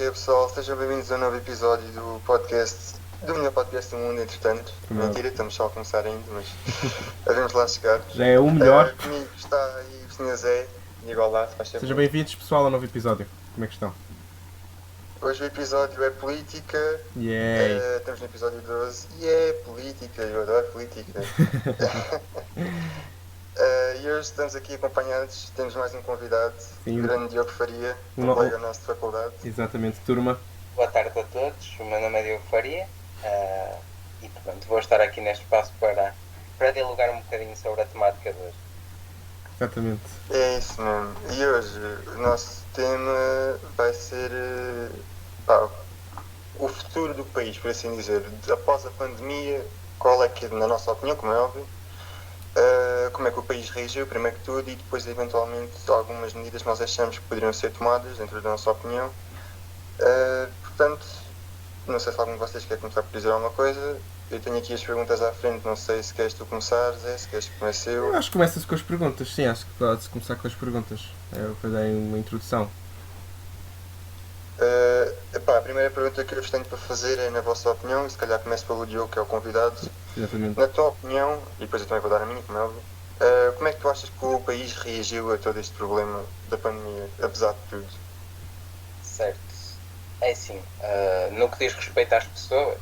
dia pessoal, sejam bem-vindos a um novo episódio do podcast, do melhor podcast do mundo, entretanto. Mentira, estamos só a começar ainda, mas devemos lá chegar. Já é o melhor. Comigo está aí o Sr. Zé, diga olá, se faz Sejam favor. bem-vindos, pessoal, ao novo episódio. Como é que estão? Hoje o episódio é política, Yay! estamos no episódio 12 e é política, eu adoro política. E hoje estamos aqui acompanhados, temos mais um convidado, Sim. o grande Diogo Faria, um Não- colega nosso de faculdade. Exatamente, turma. Boa tarde a todos, o meu nome é Diogo Faria e portanto vou estar aqui neste espaço para dialogar um bocadinho sobre a temática de hoje. Exatamente. É isso mesmo. E hoje o nosso tema vai ser o futuro do país, por assim dizer. Após a pandemia, qual é que, na nossa opinião, como é óbvio, como é que o país reagiu, primeiro que tudo, e depois, eventualmente, algumas medidas que nós achamos que poderiam ser tomadas, dentro da nossa opinião. Portanto, não sei se algum de vocês quer começar por dizer alguma coisa. Eu tenho aqui as perguntas à frente, não sei se queres tu começar, Zé, se queres que comece eu. Eu acho que começa-se com as perguntas, sim, acho que pode-se começar com as perguntas. Eu vou dar uma introdução. A primeira pergunta que eu vos tenho para fazer é na vossa opinião, e se calhar começo pelo Diogo, que é o convidado. Exatamente. Na tua opinião, e depois eu também vou dar a minha, como é óbvio, como é que tu achas que o país reagiu a todo este problema da pandemia, apesar de tudo? Certo. É assim, no que diz respeito às pessoas,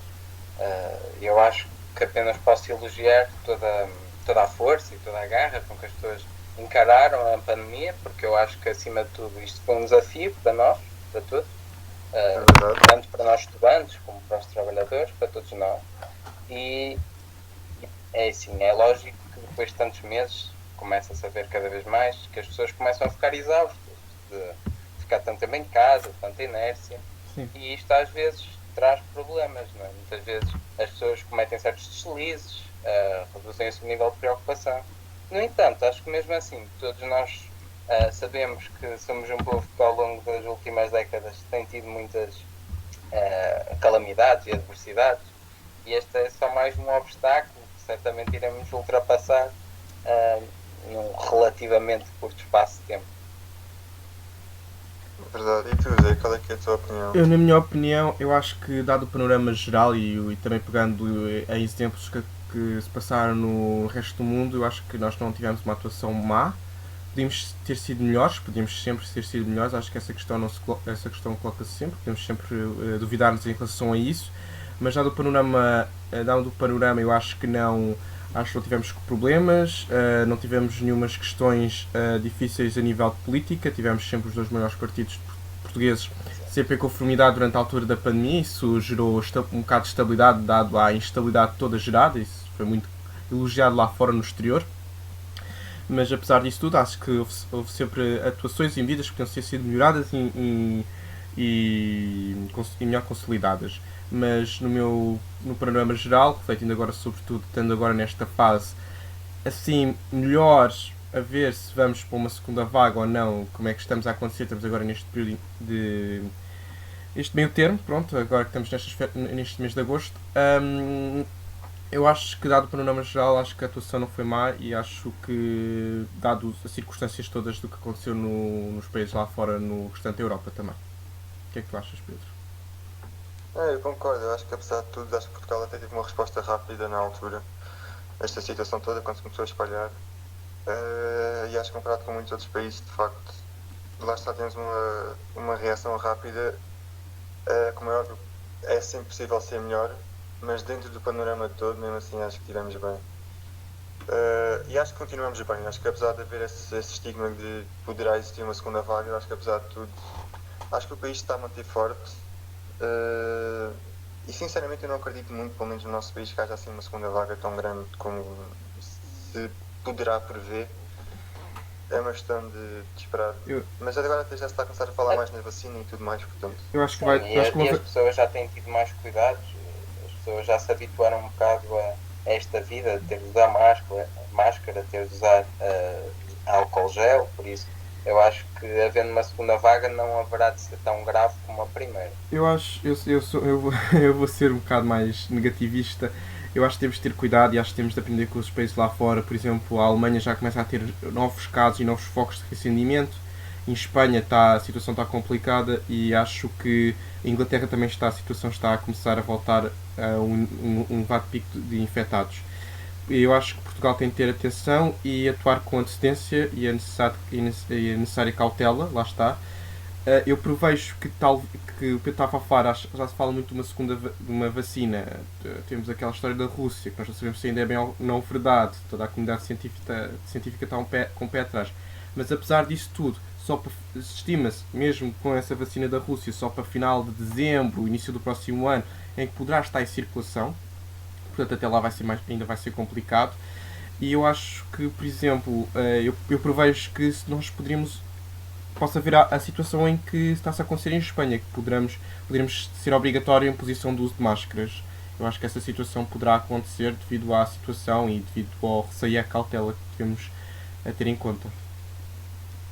eu acho que apenas posso elogiar toda a força e toda a garra com que as pessoas encararam a pandemia, porque eu acho que acima de tudo isto foi um desafio para nós, para todos, É verdade. tanto para nós estudantes como para os trabalhadores, para todos nós. E é assim, é lógico que depois de tantos meses começa-se a ver cada vez mais que as pessoas começam a ficar exaustas de ficar tanto tempo em casa, tanta inércia. Sim. E isto às vezes traz problemas, não é? Muitas vezes as pessoas cometem certos deslizes, reduzem o seu nível de preocupação. No entanto, acho que mesmo assim, todos nós sabemos que somos um povo que ao longo das últimas décadas tem tido muitas calamidades e adversidades, e este é só mais um obstáculo que certamente iremos ultrapassar num relativamente curto espaço de tempo. Verdade. E tu, Zé, qual é que é a tua opinião? Eu, na minha opinião, eu acho que, dado o panorama geral e também pegando em exemplos que se passaram no resto do mundo, eu acho que nós não tivemos uma atuação má. Podíamos ter sido melhores, podíamos sempre ter sido melhores. Acho que essa questão coloca-se sempre, podemos sempre duvidar-nos em relação a isso. Mas dado o panorama, eu acho que não tivemos problemas, não tivemos nenhumas questões difíceis a nível de política. Tivemos sempre os dois maiores partidos portugueses sempre em conformidade durante a altura da pandemia. Isso gerou um bocado de estabilidade, dado à instabilidade toda gerada. Isso foi muito elogiado lá fora no exterior. Mas apesar disso tudo, acho que houve sempre atuações e medidas que podiam ter sido melhoradas e melhor consolidadas. Mas no panorama geral, refletindo agora sobretudo, estando agora nesta fase, assim, melhor a ver se vamos para uma segunda vaga ou não, como é que estamos a acontecer, estamos agora neste período este meio termo, pronto, agora que estamos neste mês de agosto. Eu acho que, dado o panorama geral, acho que a atuação não foi má e acho que, dado as circunstâncias todas do que aconteceu nos países lá fora, no restante da Europa também. O que é que tu achas, Pedro? Eu concordo, eu acho que apesar de tudo, acho que Portugal até teve uma resposta rápida na altura, esta situação toda, quando se começou a espalhar. E acho que comparado com muitos outros países, de facto, lá está, temos uma reação rápida. Como é óbvio, é sempre possível ser melhor, mas dentro do panorama todo, mesmo assim, acho que estivemos bem. E acho que continuamos bem. Acho que apesar de haver esse estigma de poderá existir uma segunda vaga, acho que apesar de tudo, acho que o país está a manter forte. E sinceramente eu não acredito muito, pelo menos no nosso país, que haja assim uma segunda vaga tão grande como se poderá prever. É uma questão de esperar. Mas agora até já se está a começar a falar mais na vacina e tudo mais, portanto. Eu acho que Sim, vai. e as pessoas já têm tido mais cuidados, as pessoas já se habituaram um bocado a esta vida, de ter de usar máscara, ter de usar álcool gel, por isso eu acho que havendo uma segunda vaga não haverá de ser tão grave como a primeira. Eu vou ser um bocado mais negativista. Eu acho que temos de ter cuidado e acho que temos de aprender com os países lá fora. Por exemplo, a Alemanha já começa a ter novos casos e novos focos de reacendimento Em Espanha a situação está complicada e acho que a Inglaterra também a situação está a começar a voltar a um vato pico de infectados. Eu acho que Portugal tem de ter atenção e atuar com antecedência e a necessária cautela, lá está. Eu prevejo que que o Pedro estava a falar, já se fala muito de uma segunda de uma vacina. Temos aquela história da Rússia, que nós não sabemos se ainda é bem ou não verdade. Toda a comunidade científica está com o pé atrás. Mas apesar disso tudo, estima-se, mesmo com essa vacina da Rússia, só para final de dezembro, início do próximo ano, em que poderá estar em circulação. Portanto, até lá ainda vai ser complicado. E eu acho que, por exemplo, eu prevejo que se nós possa haver a situação em que está-se a acontecer em Espanha, que poderemos ser obrigatório a imposição do uso de máscaras. Eu acho que essa situação poderá acontecer devido à situação e devido ao receio e à cautela que devemos ter em conta.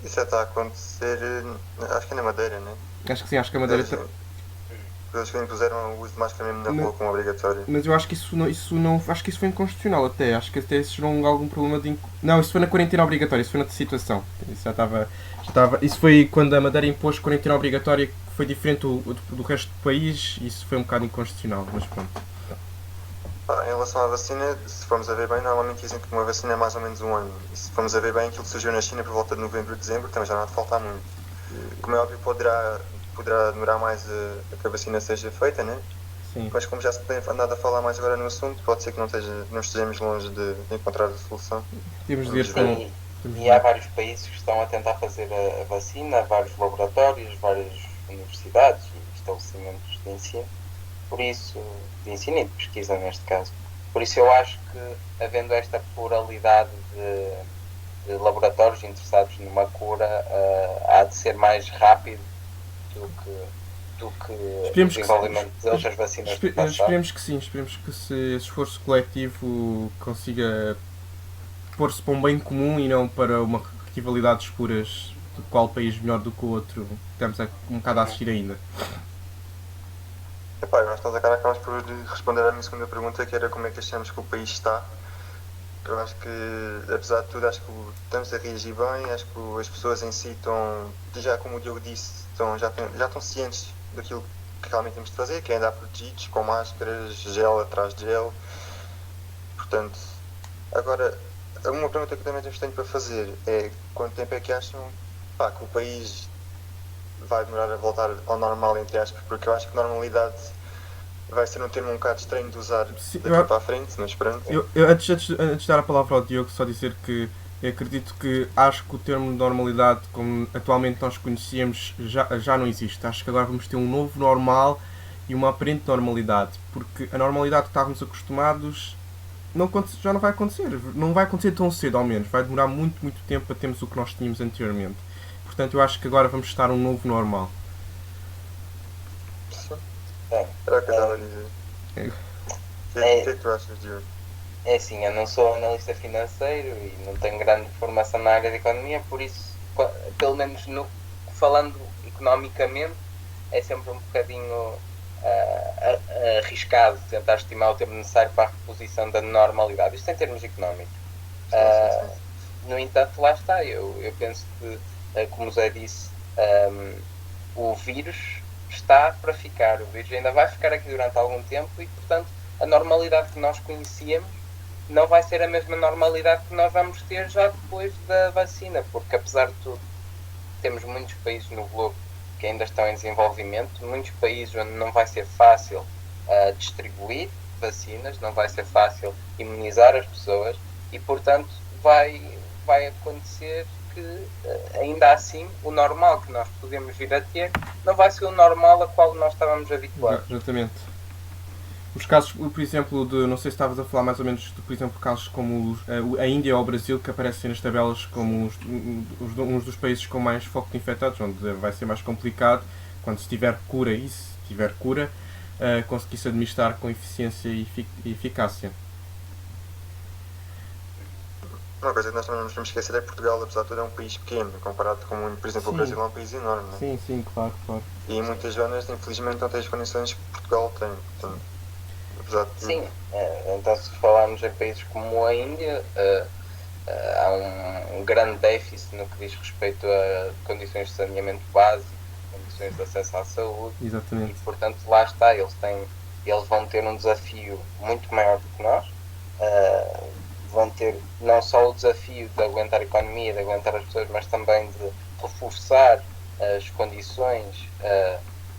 Isso já está a acontecer, acho que é na Madeira, né? Acho que sim, acho que a Madeira... Eles impuseram o uso de máscara mesmo na rua como obrigatório. Mas eu acho que isso não acho que isso foi inconstitucional até. Acho que até isso gerou algum problema de... Não, isso foi na quarentena obrigatória, isso foi na situação. Isso já estava... Isso foi quando a Madeira impôs quarentena obrigatória, que foi diferente do resto do país, e isso foi um bocado inconstitucional, mas pronto. Em relação à vacina, se formos a ver bem, normalmente dizem que uma vacina é mais ou menos um ano. E se formos a ver bem, aquilo que surgiu na China por volta de novembro e dezembro, também já não há de faltar muito. Como é óbvio, poderá demorar mais a que a vacina seja feita, né? Sim. Mas como já se tem andado a falar mais agora no assunto, pode ser que não estejamos longe de encontrar a solução. Temos de ir com... E há vários países que estão a tentar fazer a vacina, vários laboratórios, várias universidades e estabelecimentos de ensino, por isso, de ensino e de pesquisa neste caso. Por isso eu acho que, havendo esta pluralidade de laboratórios interessados numa cura, há de ser mais rápido do que o desenvolvimento de outras vacinas do passado. Esperemos que sim, esperemos que esse esforço coletivo consiga pôr-se para um bem comum e não para uma rivalidade escuras de qual país melhor do que o outro. Estamos um bocado a assistir ainda. Epá, eu acho que nós acabamos por responder à minha segunda pergunta, que era como é que achamos que o país está. Eu acho que, apesar de tudo, acho que estamos a reagir bem, acho que as pessoas em si estão, já como o Diogo disse, já estão cientes daquilo que realmente temos de fazer, que é andar protegidos, com máscaras, gel atrás de gel. Portanto, agora, uma pergunta que também tenho para fazer é quanto tempo é que acham que o país vai demorar a voltar ao normal, entre aspas, porque eu acho que normalidade vai ser um termo um bocado estranho de usar daqui para a frente, mas pronto. Antes de dar a palavra ao Diogo, só dizer que eu acredito que acho que o termo de normalidade, como atualmente nós conhecíamos, já não existe. Acho que agora vamos ter um novo normal e uma aparente normalidade, porque a normalidade que estávamos acostumados já não vai acontecer. Não vai acontecer tão cedo, ao menos. Vai demorar muito, muito tempo para termos o que nós tínhamos anteriormente. Portanto, eu acho que agora vamos estar um novo normal. Era o que eu estava a dizer. O que é que tu achas, Diogo? É assim, eu não sou analista financeiro e não tenho grande formação na área de economia, por isso, pelo menos falando economicamente, é sempre um bocadinho arriscado tentar estimar o tempo necessário para a reposição da normalidade. Isto em termos económicos. Sim. No entanto, lá está. Eu penso que, como o Zé disse, o vírus está para ficar. O vírus ainda vai ficar aqui durante algum tempo e, portanto, a normalidade que nós conhecíamos não vai ser a mesma normalidade que nós vamos ter já depois da vacina, porque, apesar de tudo, temos muitos países no globo que ainda estão em desenvolvimento, muitos países onde não vai ser fácil distribuir vacinas, não vai ser fácil imunizar as pessoas e, portanto, vai acontecer que, ainda assim, o normal que nós podemos vir a ter não vai ser o normal a qual nós estávamos habituados. Exatamente. Os casos, por exemplo, não sei se estavas a falar mais ou menos de, por exemplo, casos como a Índia ou o Brasil, que aparecem nas tabelas como uns dos países com mais foco de infectados, onde vai ser mais complicado, quando se tiver cura, conseguir-se administrar com eficiência e eficácia. Uma coisa que nós também não nos podemos esquecer é que Portugal, apesar de tudo, é um país pequeno, comparado com, por exemplo, o Brasil é um país enorme. Né? Sim, claro. E em muitas zonas, infelizmente, não tem as condições que Portugal tem. Portanto, apesar de tudo... Sim, então se falarmos em países como a Índia, há um grande déficit no que diz respeito a condições de saneamento básico, condições de acesso à saúde. Exatamente. E portanto lá está, eles vão ter um desafio muito maior do que nós. Vão ter não só o desafio de aguentar a economia, de aguentar as pessoas, mas também de reforçar as condições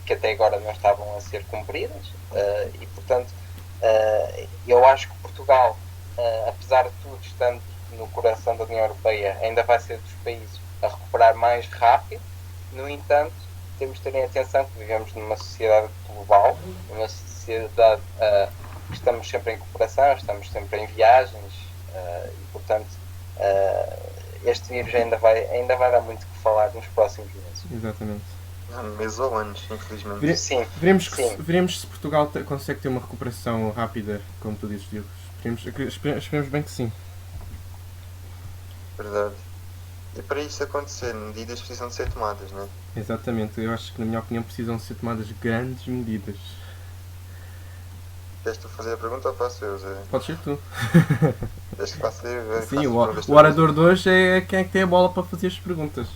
que até agora não estavam a ser cumpridas. E portanto eu acho que Portugal, apesar de tudo, estando no coração da União Europeia, ainda vai ser dos países a recuperar mais rápido. No entanto, temos de ter em atenção que vivemos numa sociedade global, numa sociedade que estamos sempre em cooperação, estamos sempre em viagens, e portanto este vírus ainda vai dar muito que falar nos próximos meses. Exatamente. Meses ou anos, infelizmente. Sim. Veremos se Portugal consegue ter uma recuperação rápida, como tu dizes, Diogo. Esperemos bem que sim. Verdade. E para isso acontecer, medidas precisam de ser tomadas, não é? Exatamente. Eu acho que, na minha opinião, precisam ser tomadas grandes medidas. Queres tu fazer a pergunta ou faço eu, Zé? Podes ser tu. Queres que faça eu? Sim, o orador de hoje é quem é que tem a bola para fazer as perguntas.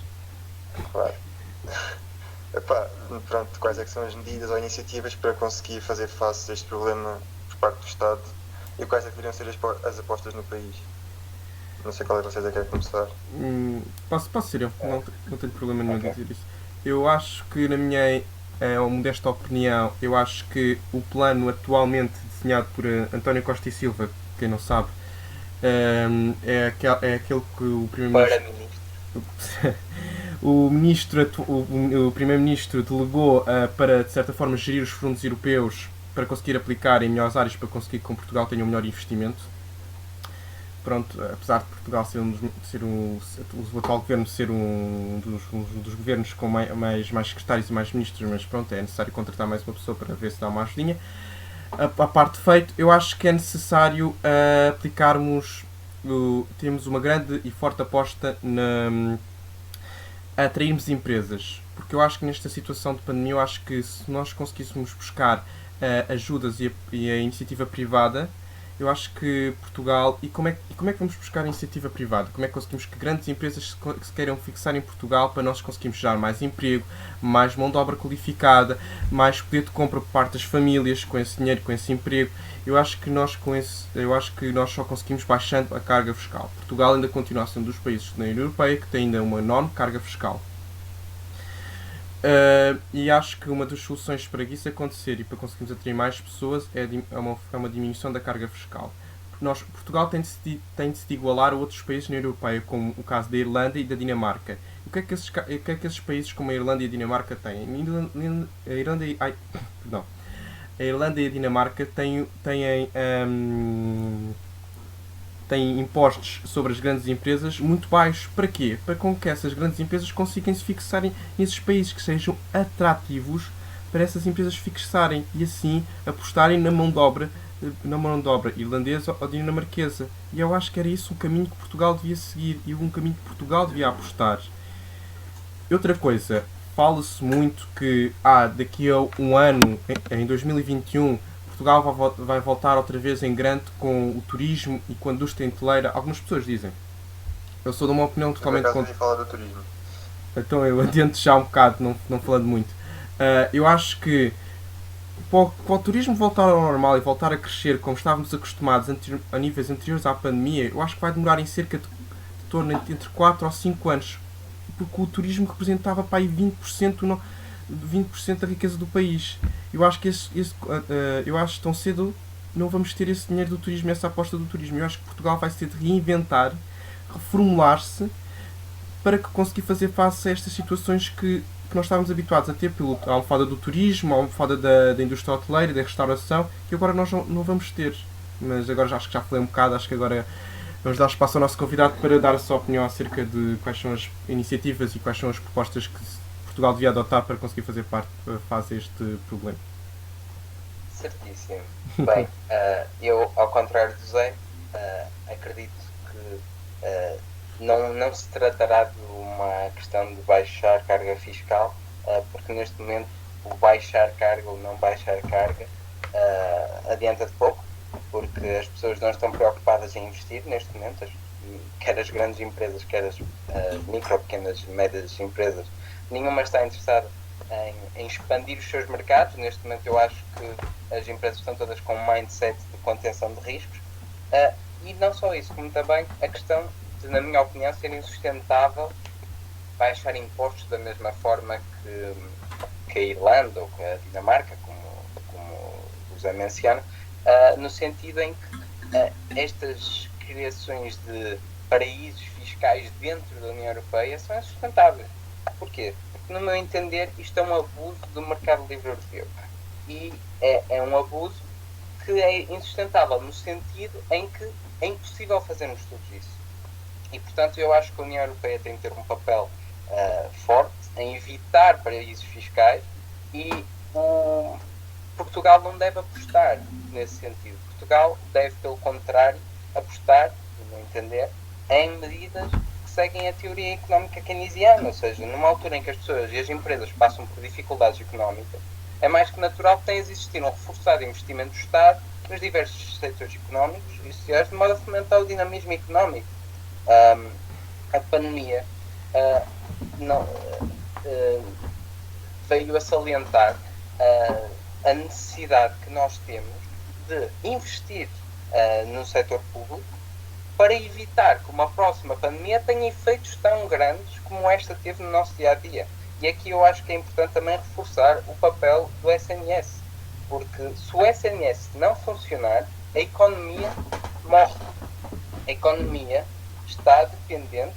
Claro. Epá, pronto, quais é que são as medidas ou iniciativas para conseguir fazer face a este problema por parte do Estado e quais é que deveriam ser as apostas no país? Não sei qual é que vocês querem começar. Posso ser eu, não tenho problema nenhum em dizer isso. Eu acho que, na minha modesta opinião, eu acho que o plano atualmente desenhado por António Costa e Silva, quem não sabe, é aquele que o Primeiro-Ministro o Primeiro-Ministro delegou para, de certa forma, gerir os fundos europeus para conseguir aplicar em melhores áreas, para conseguir que Portugal tenha um melhor investimento. Pronto, apesar de Portugal o atual governo ser um dos governos com mais secretários e mais ministros, mas pronto, é necessário contratar mais uma pessoa para ver se dá uma ajudinha. A parte feito, eu acho que é necessário aplicarmos, temos uma grande e forte aposta a atrairmos empresas, porque eu acho que nesta situação de pandemia, eu acho que se nós conseguíssemos buscar ajudas e a iniciativa privada, eu acho que Portugal... E como é que vamos buscar a iniciativa privada? Como é que conseguimos que grandes empresas se queiram fixar em Portugal para nós conseguirmos gerar mais emprego, mais mão de obra qualificada, mais poder de compra por parte das famílias com esse dinheiro, com esse emprego? Eu acho que nós só conseguimos baixando a carga fiscal. Portugal ainda continua a ser um dos países da União Europeia que tem ainda uma enorme carga fiscal. E acho que uma das soluções para isso acontecer e para conseguirmos atrair mais pessoas é uma diminuição da carga fiscal. Portugal tem de se igualar a outros países na União Europeia, como o caso da Irlanda e da Dinamarca. O que é que esses países como a Irlanda e a Dinamarca têm? A Irlanda e a Dinamarca têm impostos sobre as grandes empresas muito baixos. Para quê? Para com que essas grandes empresas consigam se fixarem nesses países, que sejam atrativos para essas empresas fixarem e assim apostarem na mão de obra irlandesa ou dinamarquesa. E eu acho que era isso o caminho que Portugal devia seguir e um caminho que Portugal devia apostar. Outra coisa, fala-se muito que daqui a um ano, em 2021, Portugal vai voltar outra vez em grande com o turismo e com a indústria hoteleira. Algumas pessoas dizem. Eu sou de uma opinião totalmente contra. Falar do turismo. Então eu adianto já um bocado, não falando muito. Eu acho que para o turismo voltar ao normal e voltar a crescer como estávamos acostumados a níveis anteriores à pandemia, eu acho que vai demorar em cerca de torno entre 4 ou 5 anos. Porque o turismo representava para aí 20% da riqueza do país. Eu acho que tão cedo não vamos ter esse dinheiro do turismo, essa aposta do turismo. Eu acho que Portugal vai ter de reinventar, reformular-se para que conseguir fazer face a estas situações que nós estávamos habituados a ter a almofada do turismo, a almofada da indústria hoteleira, da restauração, que agora nós não vamos ter. Mas agora acho que já falei um bocado, acho que agora vamos dar espaço ao nosso convidado para dar a sua opinião acerca de quais são as iniciativas e quais são as propostas que Portugal devia adotar para conseguir fazer face a este problema. Certíssimo. Bem, eu, ao contrário do Zé, acredito que não se tratará de uma questão de baixar carga fiscal, porque neste momento o baixar carga ou não baixar carga adianta de pouco, porque as pessoas não estão preocupadas em investir neste momento, quer as grandes empresas, quer as micro, pequenas, médias empresas, nenhuma está interessada em expandir os seus mercados. Neste momento eu acho que as empresas estão todas com um mindset de contenção de riscos. E não só isso, como também a questão de, na minha opinião, ser insustentável baixar impostos da mesma forma que a Irlanda ou que a Dinamarca, como o José menciona, no sentido em que estas criações de paraísos fiscais dentro da União Europeia são insustentáveis. Porquê? Porque, no meu entender, isto é um abuso do mercado livre europeu. E é um abuso que é insustentável no sentido em que é impossível fazermos tudo isso. E, portanto, eu acho que a União Europeia tem que ter um papel forte em evitar paraísos fiscais e Portugal não deve apostar nesse sentido. Portugal deve, pelo contrário, apostar, no meu entender, em medidas que seguem a teoria económica keynesiana, ou seja, numa altura em que as pessoas e as empresas passam por dificuldades económicas, é mais que natural que tenha de existir um reforçado investimento do Estado nos diversos setores económicos e sociais, de modo a fomentar o dinamismo económico. A pandemia veio a salientar a necessidade que nós temos de investir no setor público para evitar que uma próxima pandemia tenha efeitos tão grandes como esta teve no nosso dia-a-dia. E aqui eu acho que é importante também reforçar o papel do SNS, porque se o SNS não funcionar, a economia morre. A economia está dependente,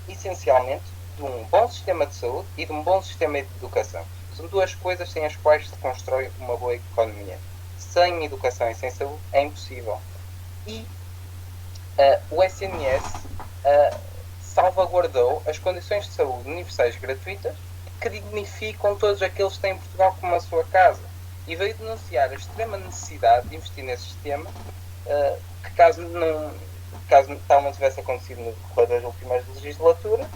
essencialmente, de um bom sistema de saúde e de um bom sistema de educação. São duas coisas sem as quais se constrói uma boa economia. Sem educação e sem saúde é impossível. E o SNS salvaguardou as condições de saúde universais gratuitas que dignificam todos aqueles que têm Portugal como a sua casa. E veio denunciar a extrema necessidade de investir nesse sistema, que caso tal não tivesse acontecido no decorrer das últimas legislaturas,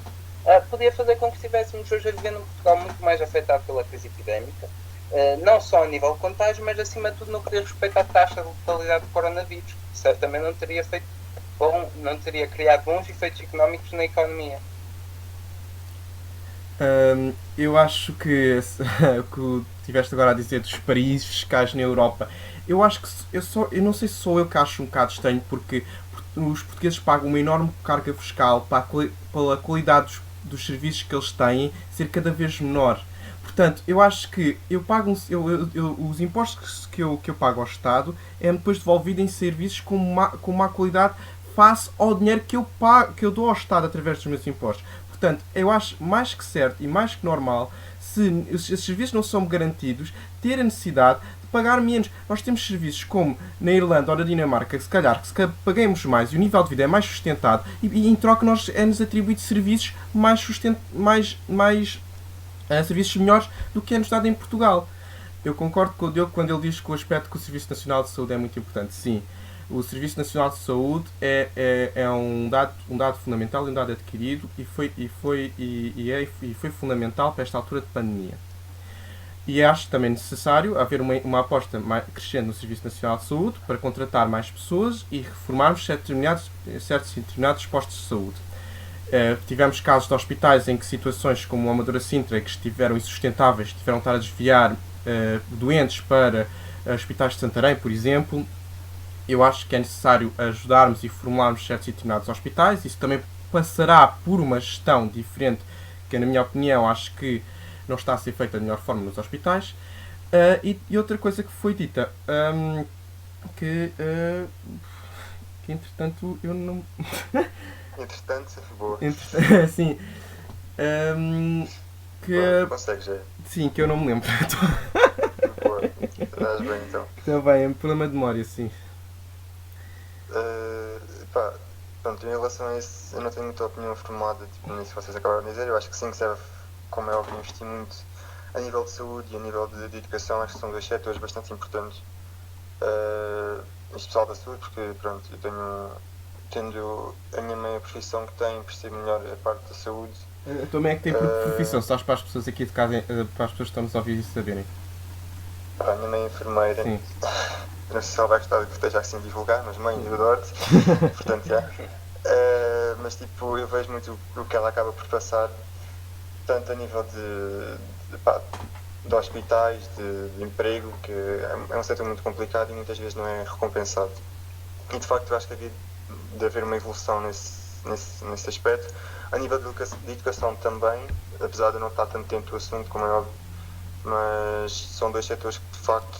podia fazer com que estivéssemos hoje a viver num Portugal muito mais afetado pela crise epidémica, não só a nível de contágio, mas acima de tudo no que diz respeito à taxa de letalidade do coronavírus, que certamente não teria criado bons efeitos económicos na economia. Eu acho que o que tiveste agora a dizer dos paraísos fiscais na Europa, eu acho que eu não sei se sou eu que acho um bocado estranho, porque os portugueses pagam uma enorme carga fiscal pela qualidade dos serviços que eles têm ser cada vez menor. Portanto, eu acho que eu pago os impostos que eu pago ao Estado é depois devolvido em serviços com má qualidade face ao dinheiro que eu dou ao Estado através dos meus impostos. Portanto, eu acho mais que certo e mais que normal, se esses serviços não são garantidos, ter a necessidade de pagar menos. Nós temos serviços como na Irlanda ou na Dinamarca, que se calhar paguemos mais e o nível de vida é mais sustentado e em troca é-nos atribuído serviços serviços melhores do que é-nos dado em Portugal. Eu concordo com o Diogo quando ele diz que o aspecto que o Serviço Nacional de Saúde é muito importante. Sim, o Serviço Nacional de Saúde é um dado fundamental, um dado adquirido e foi fundamental para esta altura de pandemia. E acho também necessário haver uma aposta crescente no Serviço Nacional de Saúde para contratar mais pessoas e reformarmos certos determinados postos de saúde. Tivemos casos de hospitais em que situações como a Amadora Sintra, que estiveram insustentáveis, tiveram de estar a desviar doentes para hospitais de Santarém, por exemplo. Eu acho que é necessário ajudarmos e reformularmos certos e determinados hospitais. Isso também passará por uma gestão diferente, que na minha opinião acho que não está a ser feita da melhor forma nos hospitais. E outra coisa que foi dita, que entretanto eu não... Entretanto, boa. Sim. Consegues, já. Sim, que eu não me lembro. Boa. Estás bem, então. Está bem, é um problema de memória, sim. Pronto, em relação a isso, eu não tenho muita opinião formada nisso que vocês acabaram de dizer. Eu acho que sim, que serve, como é óbvio, investir muito a nível de saúde e a nível de educação. Acho que são dois setores bastante importantes, em especial da saúde, porque pronto, eu tendo a minha meia profissão que tenho, percebo melhor a parte da saúde. Eu também é que tenho profissão, se estás para as pessoas aqui de casa, para as pessoas que estamos a ouvir e saberem. A minha mãe é enfermeira. Sim. Não sei se ela vai gostar de que esteja assim a divulgar, mas mãe, eu adoro-te. Portanto, já. Mas tipo, eu vejo muito o que ela acaba por passar, tanto a nível de hospitais, de emprego, que é um setor muito complicado e muitas vezes não é recompensado. E de facto eu acho que havia de haver uma evolução nesse aspecto. A nível de educação também, apesar de eu não estar tanto dentro do assunto, como é óbvio, mas são dois setores que de facto,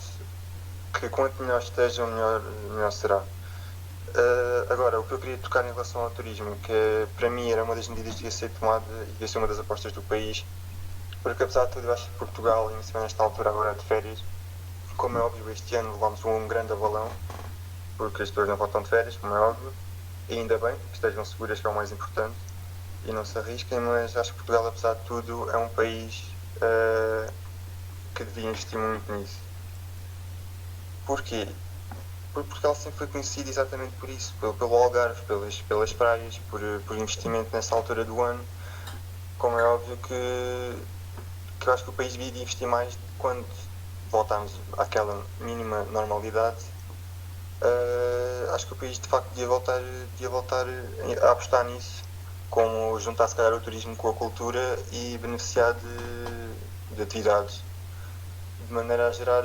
que quanto melhor estejam, melhor será. Agora, o que eu queria tocar em relação ao turismo, que para mim era uma das medidas que ia ser tomada e ia ser uma das apostas do país, porque apesar de tudo eu acho que Portugal, inicialmente nesta altura agora de férias, como é óbvio este ano levámos um grande abalão, porque as pessoas não voltam de férias, como é óbvio, e ainda bem, que estejam seguras, que é o mais importante, e não se arrisquem, mas acho que Portugal, apesar de tudo, é um país que devia investir muito nisso. Porquê? Porque Portugal sempre foi conhecido exatamente por isso, pelo Algarve, pelas praias, por investimento nessa altura do ano. Como é óbvio que eu acho que o país devia investir mais quando voltarmos àquela mínima normalidade. Acho que o país de facto devia voltar a apostar nisso, como juntar se calhar o turismo com a cultura e beneficiar de atividades, de maneira a gerar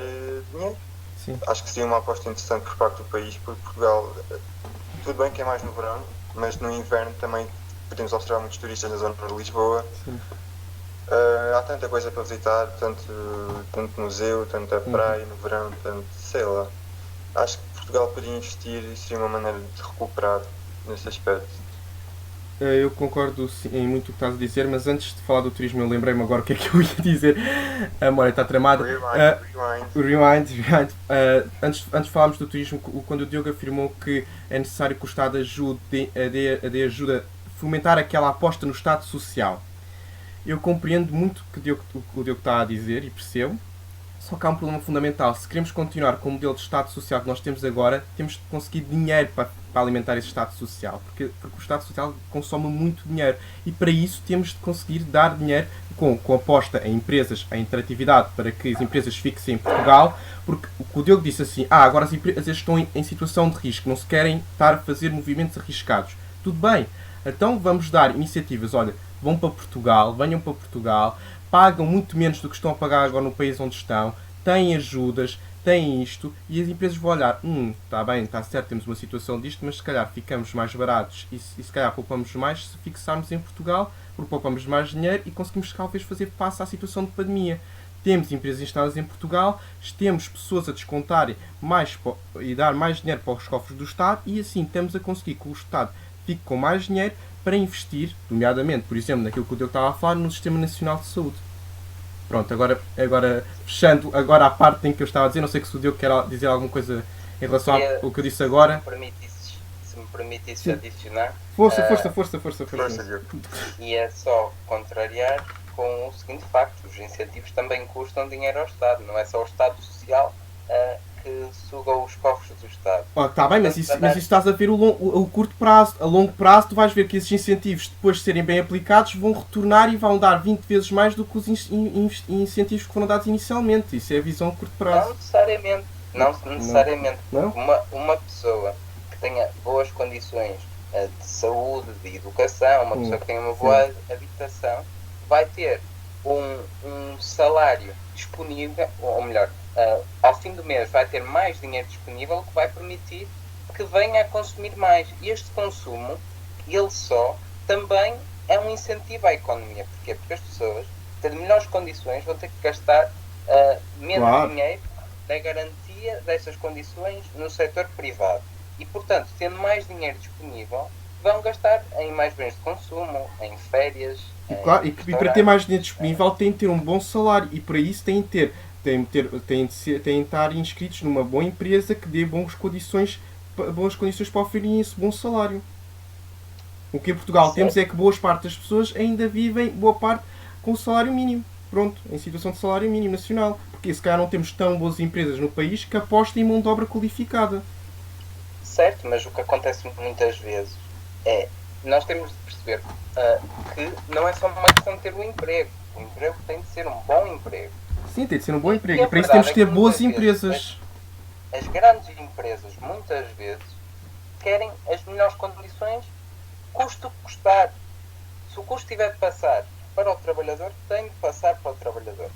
dinheiro. Sim. Acho que seria uma aposta interessante por parte do país, porque Portugal, tudo bem que é mais no verão, mas no inverno também podemos observar muitos turistas na zona de Lisboa. Sim. Há tanta coisa para visitar, tanto museu, tanta praia no verão, tanto, sei lá. Acho que Portugal podia investir e seria uma maneira de recuperar nesse aspecto. Eu concordo em muito o que estás a dizer, mas antes de falar do turismo eu lembrei-me agora o que é que eu ia dizer. A memória está tramada. Rewind. Antes de falarmos do turismo, quando o Diogo afirmou que é necessário que o Estado ajude a fomentar aquela aposta no Estado social. Eu compreendo muito o que o Diogo está a dizer e percebo. Só que há um problema fundamental. Se queremos continuar com o modelo de Estado Social que nós temos agora, temos de conseguir dinheiro para alimentar esse Estado Social. Porque o Estado Social consome muito dinheiro. E para isso temos de conseguir dar dinheiro com aposta em empresas, em interatividade, para que as empresas fixem em Portugal. Porque o Diogo disse assim, agora as empresas estão em situação de risco, não se querem estar a fazer movimentos arriscados. Tudo bem, então vamos dar iniciativas, olha, vão para Portugal, venham para Portugal, pagam muito menos do que estão a pagar agora no país onde estão, têm ajudas, têm isto, e as empresas vão olhar, está bem, está certo, temos uma situação disto, mas se calhar ficamos mais baratos e se calhar poupamos mais se fixarmos em Portugal, porque poupamos mais dinheiro e conseguimos talvez fazer face à situação de pandemia. Temos empresas instaladas em Portugal, temos pessoas a descontarem mais e dar mais dinheiro para os cofres do Estado e assim estamos a conseguir que o Estado fique com mais dinheiro para investir, nomeadamente, por exemplo, naquilo que o Diogo estava a falar, no Sistema Nacional de Saúde. Pronto, agora fechando agora a parte em que eu estava a dizer, não sei se o Diogo quer dizer alguma coisa em relação ao que eu disse agora. Se me permitisses adicionar. Força. E é só contrariar com o seguinte facto, os incentivos também custam dinheiro ao Estado, não é só o Estado Social que suga os cofres do Estado. Está bem, mas isso estás a ver o curto prazo. A longo prazo tu vais ver que esses incentivos, depois de serem bem aplicados, vão retornar e vão dar 20 vezes mais do que os incentivos que foram dados inicialmente. Isso é a visão a curto prazo. Não necessariamente. Não? Uma pessoa que tenha boas condições de saúde, de educação, uma pessoa que tenha uma boa habitação, vai ter um salário disponível, ou melhor, ao fim do mês vai ter mais dinheiro disponível, que vai permitir que venha a consumir mais. E este consumo, ele só, também é um incentivo à economia. Porquê? Porque as pessoas, tendo melhores condições, vão ter que gastar menos dinheiro da garantia dessas condições no setor privado. E, portanto, tendo mais dinheiro disponível, vão gastar em mais bens de consumo, em férias. E para ter mais dinheiro disponível têm de ter um bom salário e para isso têm de estar inscritos numa boa empresa que dê boas condições para oferirem esse bom salário. O que em Portugal temos é que boas parte das pessoas ainda vivem, boa parte, com o salário mínimo. Pronto, em situação de salário mínimo nacional. Porque se calhar não temos tão boas empresas no país que apostem em mão de obra qualificada. Certo, mas o que acontece muitas vezes é, nós temos de perceber que não é só uma questão de ter um emprego. O emprego tem de ser um bom emprego. Sim, tem de ser um bom emprego. E para isso temos de ter boas empresas. As grandes empresas, muitas vezes, querem as melhores condições custe o que custar. Se o custo tiver de passar para o trabalhador, tem de passar para o trabalhador.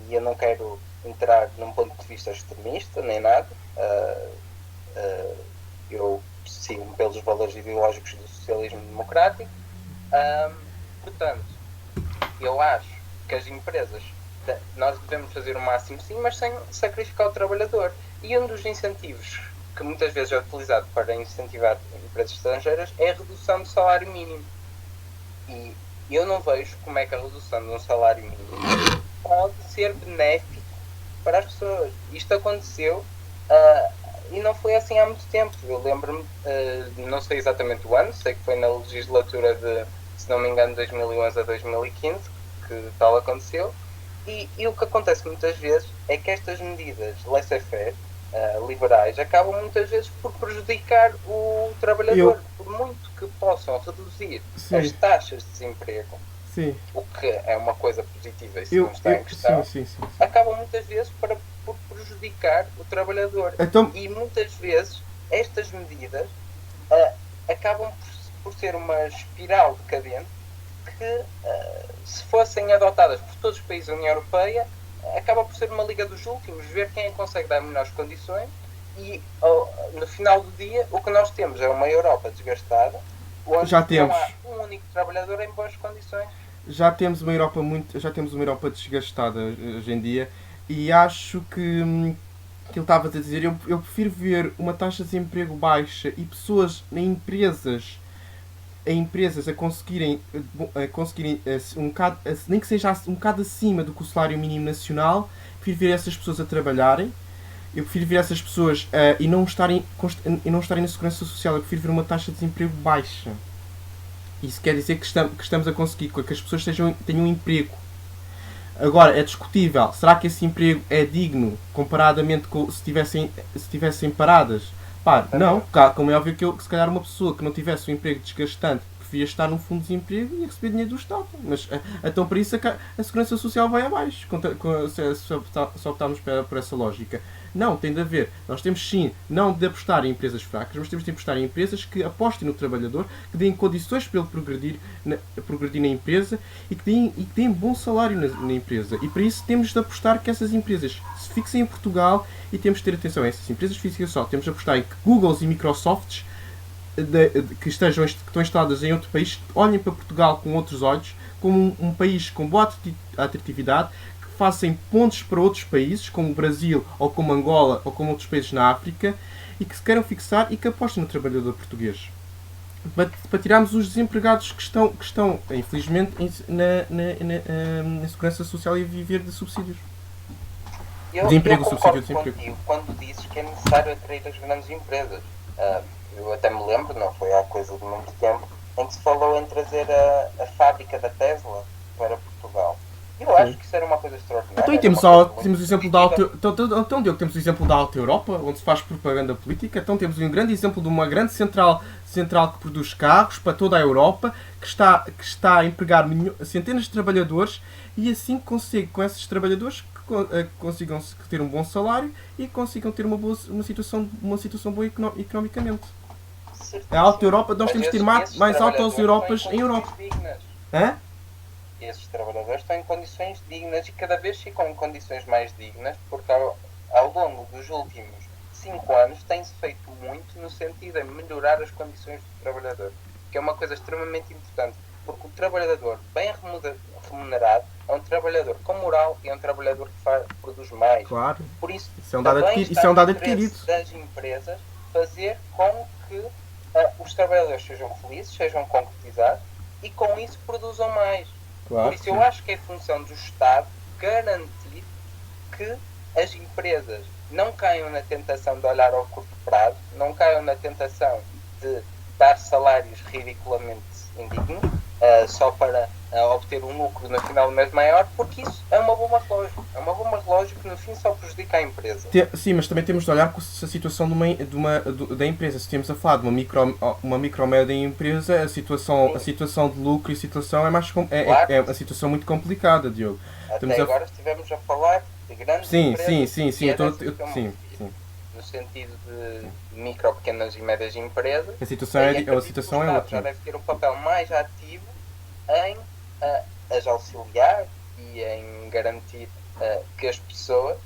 E eu não quero entrar num ponto de vista extremista, nem nada. Eu sigo pelos valores ideológicos do socialismo democrático. Portanto, eu acho que as empresas, nós devemos fazer o máximo sim, mas sem sacrificar o trabalhador. E um dos incentivos que muitas vezes é utilizado para incentivar empresas estrangeiras é a redução do salário mínimo. E eu não vejo como é que a redução de um salário mínimo pode ser benéfico para as pessoas. Isto aconteceu e não foi assim há muito tempo. Eu lembro-me, não sei exatamente o ano, sei que foi na legislatura de, se não me engano, 2011 a 2015 que tal aconteceu. E o que acontece muitas vezes é que estas medidas laissez-faire, liberais, acabam muitas vezes por prejudicar o trabalhador, por muito que possam reduzir as taxas de desemprego, o que é uma coisa positiva, isso não está em questão, acabam muitas vezes por prejudicar o trabalhador. Então, e muitas vezes estas medidas acabam por ser uma espiral decadente que, se fossem adotadas por todos os países da União Europeia, acaba por ser uma liga dos últimos, ver quem consegue dar melhores condições, e no final do dia o que nós temos é uma Europa desgastada, onde não há um único trabalhador em boas condições. Já temos uma Europa desgastada hoje em dia, e acho que ele estava a dizer, eu prefiro ver uma taxa de desemprego baixa e pessoas em empresas a conseguirem nem que seja um bocado acima do que o salário mínimo nacional. Prefiro ver essas pessoas a trabalharem. Eu prefiro ver essas pessoas e não estarem na segurança social. Eu prefiro ver uma taxa de desemprego baixa. Isso quer dizer que estamos a conseguir que as pessoas tenham um emprego. Agora, é discutível. Será que esse emprego é digno comparadamente com se estivessem paradas? Não, como é óbvio que se calhar uma pessoa que não tivesse um emprego desgastante preferia estar num fundo de desemprego e receber dinheiro do Estado. Mas então para isso a segurança social vai abaixo, se optarmos por essa lógica. Não, tem de haver. Nós temos sim, não de apostar em empresas fracas, mas temos de apostar em empresas que apostem no trabalhador, que deem condições para ele progredir na empresa e que deem bom salário na empresa. E para isso temos de apostar que essas empresas se fixem em Portugal e temos de ter atenção a essas empresas físicas só. Temos de apostar em que Googles e Microsofts que estão instaladas em outro país olhem para Portugal com outros olhos, como um país com boa atratividade, que façam pontos para outros países, como o Brasil, ou como Angola, ou como outros países na África, e que se queiram fixar e que apostem no trabalhador português. Para tirarmos os desempregados que estão infelizmente, na segurança social e a viver de subsídios. Eu concordo contigo quando dizes que é necessário atrair as grandes empresas. Eu até me lembro, não foi há coisa de muito tempo, em que se falou em trazer a fábrica da Tesla para Portugal. Eu acho que isso era uma coisa extraordinária. Então temos o exemplo da temos o exemplo da Alta Europa, onde se faz propaganda política. Então temos um grande exemplo de uma grande central que produz carros para toda a Europa, que está a empregar centenas de trabalhadores, e assim consegue com esses trabalhadores consigam ter um bom salário e consigam ter uma situação boa economicamente. A Alta Europa, nós temos de ter mais altas Europas em Europa. Esses trabalhadores estão em condições dignas e cada vez ficam em condições mais dignas, porque ao longo dos últimos 5 anos tem-se feito muito no sentido de melhorar as condições do trabalhador, que é uma coisa extremamente importante, porque o trabalhador bem remunerado é um trabalhador com moral e é um trabalhador que produz mais. Claro. Por isso é um dado adquirido das empresas fazer com que os trabalhadores sejam felizes, sejam concretizados e com isso produzam mais. Claro, por isso eu acho que é função do Estado garantir que as empresas não caiam na tentação de olhar ao curto prazo, não caiam na tentação de dar salários ridiculamente indignos, só para obter um lucro no final do mês maior, porque isso é uma bomba relógio. É uma bomba relógio que no fim só prejudica a empresa. Sim, mas também temos de olhar com a situação da empresa. Se estamos a falar de uma micro-média empresa, a situação de lucro e situação é uma situação muito complicada, Diogo. Até agora estivemos a falar de grandes empresas. Sim. no sentido de micro, pequenas e médias empresas, A situação aí a acredito que situação o é Estado já outra. deve ter um papel mais ativo em as auxiliar e em garantir que as pessoas,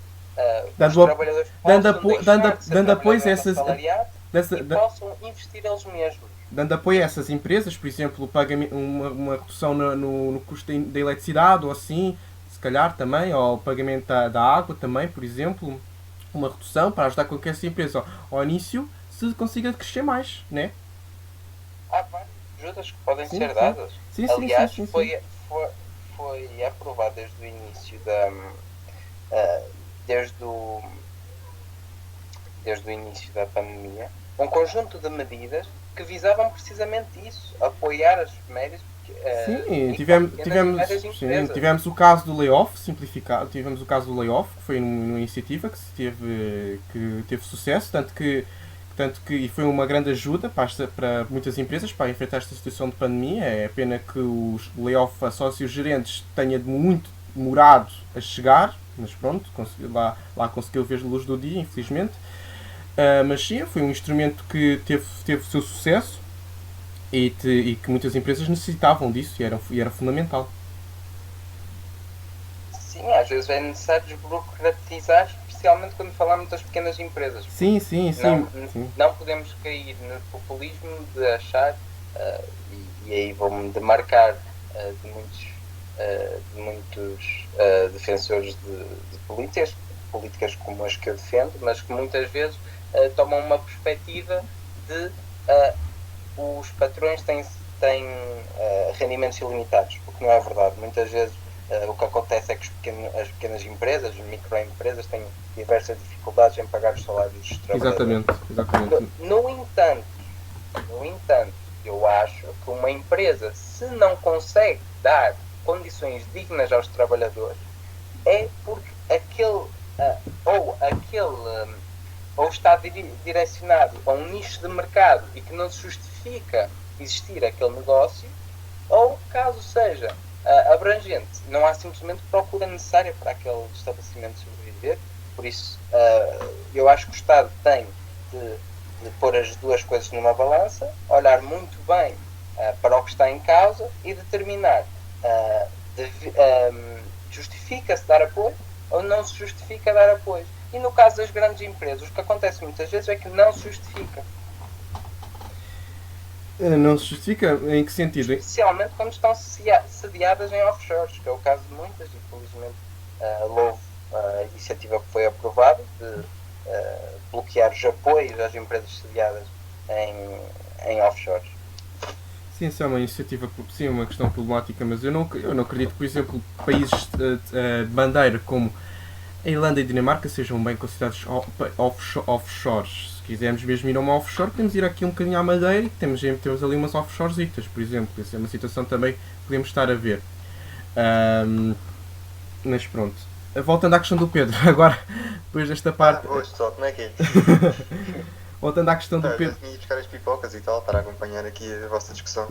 os Dando, trabalhadores dando, possam deixar de ser dando apoio a trabalhadores essas, assalariados e dessa- possam investir eles mesmos. dando apoio a essas empresas, por exemplo, uma redução no custo da eletricidade ou assim, se calhar também, ou o pagamento da água também, por exemplo, uma redução para ajudar com que essa empresa ao início se consiga crescer mais, né? Há várias ajudas que podem Sim, ser sim. dadas. Sim, sim, Aliás, sim, sim, sim. foi aprovado desde o início ah, desde o, desde o início da pandemia, um conjunto de medidas que visavam precisamente isso, apoiar as médias Sim, micro, pequenas e médias empresas. tivemos o caso do layoff simplificado, tivemos o caso do layoff, que foi uma iniciativa que teve sucesso, tanto que e foi uma grande ajuda para muitas empresas para enfrentar esta situação de pandemia. É pena que o layoff a sócios gerentes tenha muito demorado a chegar, mas pronto, lá conseguiu ver a luz do dia, infelizmente. Mas sim, foi um instrumento que teve o seu sucesso e que muitas empresas necessitavam disso e era fundamental. Sim, às vezes é necessário desburocratizar, especialmente quando falamos das pequenas empresas. Sim, sim, Não, sim. sim. não podemos cair no populismo de achar, e aí vou-me demarcar de muitos defensores de políticas como as que eu defendo, mas que muitas vezes tomam uma perspectiva de os patrões têm rendimentos ilimitados, o que não é verdade. Muitas vezes o que acontece é que as pequenas empresas, as microempresas, têm diversas dificuldades em pagar os salários dos trabalhadores. Exatamente. No entanto, eu acho que uma empresa, se não consegue dar condições dignas aos trabalhadores, é porque ou está direcionado a um nicho de mercado e que não se justifica existir aquele negócio, ou caso seja abrangente, não há simplesmente procura necessária para aquele estabelecimento sobreviver. Por isso, eu acho que o Estado tem de pôr as duas coisas numa balança, olhar muito bem para o que está em causa e determinar justifica-se dar apoio ou não se justifica dar apoio. E no caso das grandes empresas, o que acontece muitas vezes é que não se justifica. Não se justifica? Em que sentido? Especialmente quando estão sediadas em offshores, que é o caso de muitas, e felizmente louvo a iniciativa que foi aprovada de bloquear os apoios às empresas sediadas em offshores. Sim, isso é uma iniciativa, sim, uma questão problemática, mas eu não acredito que, por exemplo, países de bandeira como a Irlanda e a Dinamarca sejam bem considerados offshores. Se quisermos mesmo ir a uma offshore, podemos ir aqui um bocadinho à Madeira e temos ali umas offshoresitas, por exemplo. Essa é uma situação também que podemos estar a ver. Mas pronto. Voltando à questão do Pedro, agora, depois desta parte. Boas, pessoal, como é que é? Voltando à questão do Pedro. Eu tinha de buscar as pipocas e tal para acompanhar aqui a vossa discussão.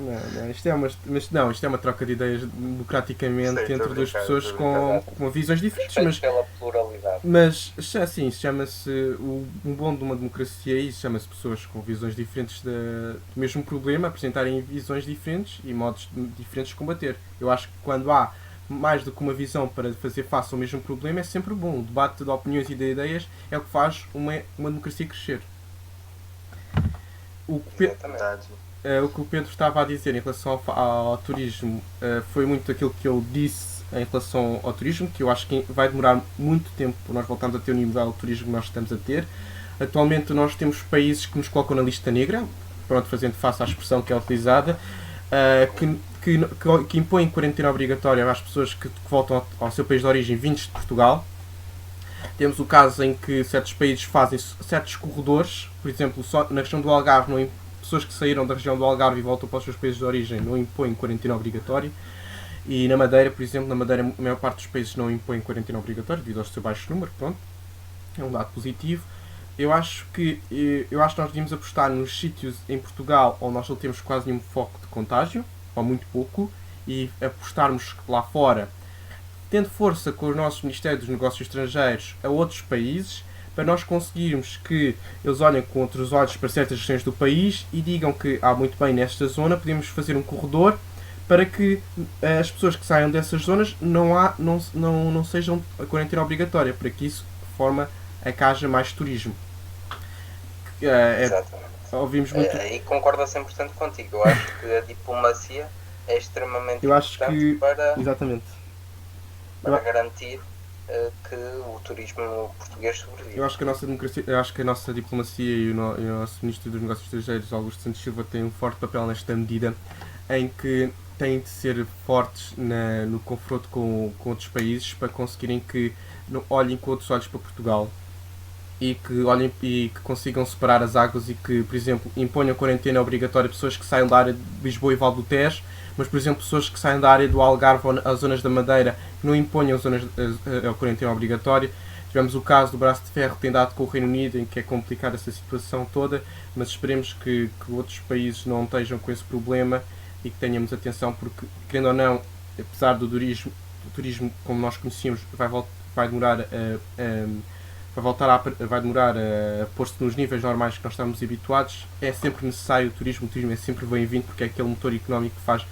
Isto é uma troca de ideias democraticamente Sei, entre duas pessoas com visões diferentes. Respeito pela pluralidade. Mas assim, chama-se um bom de uma democracia e chama-se pessoas com visões diferentes do mesmo problema, apresentarem visões diferentes e modos diferentes de combater. Eu acho que quando há mais do que uma visão para fazer face ao mesmo problema é sempre bom. O debate de opiniões e de ideias é o que faz uma democracia crescer. O que o Pedro estava a dizer em relação ao turismo foi muito aquilo que eu disse em relação ao turismo, que eu acho que vai demorar muito tempo para nós voltarmos a ter o nível de turismo que nós estamos a ter. Atualmente nós temos países que nos colocam na lista negra, pronto, fazendo face à expressão que é utilizada, que impõem quarentena obrigatória às pessoas que voltam ao seu país de origem vindos de Portugal. Temos o caso em que certos países fazem certos corredores, por exemplo, só na região do Algarve, pessoas que saíram da região do Algarve e voltam para os seus países de origem não impõem quarentena obrigatória. E na Madeira, por exemplo, a maior parte dos países não impõem quarentena obrigatória devido ao seu baixo número, pronto. É um dado positivo. Eu acho que nós devíamos apostar nos sítios em Portugal onde nós não temos quase nenhum foco de contágio, ou muito pouco, e apostarmos lá fora, tendo força com os nossos Ministérios dos Negócios Estrangeiros a outros países, para nós conseguirmos que eles olhem com outros olhos para certas regiões do país e digam que, muito bem, nesta zona podemos fazer um corredor para que as pessoas que saiam dessas zonas não sejam a quarentena obrigatória, para que isso forma a que haja mais turismo. Exatamente. Ouvimos muito. E concordo a 100% contigo. Eu acho que a diplomacia é extremamente Eu acho importante que. para Exatamente. garantir que o turismo português sobrevive. Eu acho que a nossa democracia, eu acho que a nossa diplomacia e o nosso Ministro dos Negócios Estrangeiros, Augusto Santos Silva, têm um forte papel nesta medida, em que têm de ser fortes no confronto com outros países para conseguirem que olhem com outros olhos para Portugal e que olhem e que consigam separar as águas e que, por exemplo, imponham quarentena obrigatória a pessoas que saiam da área de Lisboa e Val do Tejo, mas, por exemplo, pessoas que saem da área do Algarve ou às zonas da Madeira que não imponham a quarentena obrigatória. Tivemos o caso do Braço de Ferro que tem dado com o Reino Unido, em que é complicada essa situação toda, mas esperemos que outros países não estejam com esse problema e que tenhamos atenção, porque, querendo ou não, apesar do turismo como nós conhecíamos vai demorar a pôr-se nos níveis normais que nós estamos habituados. É sempre necessário o turismo é sempre bem-vindo, porque é aquele motor económico que faz,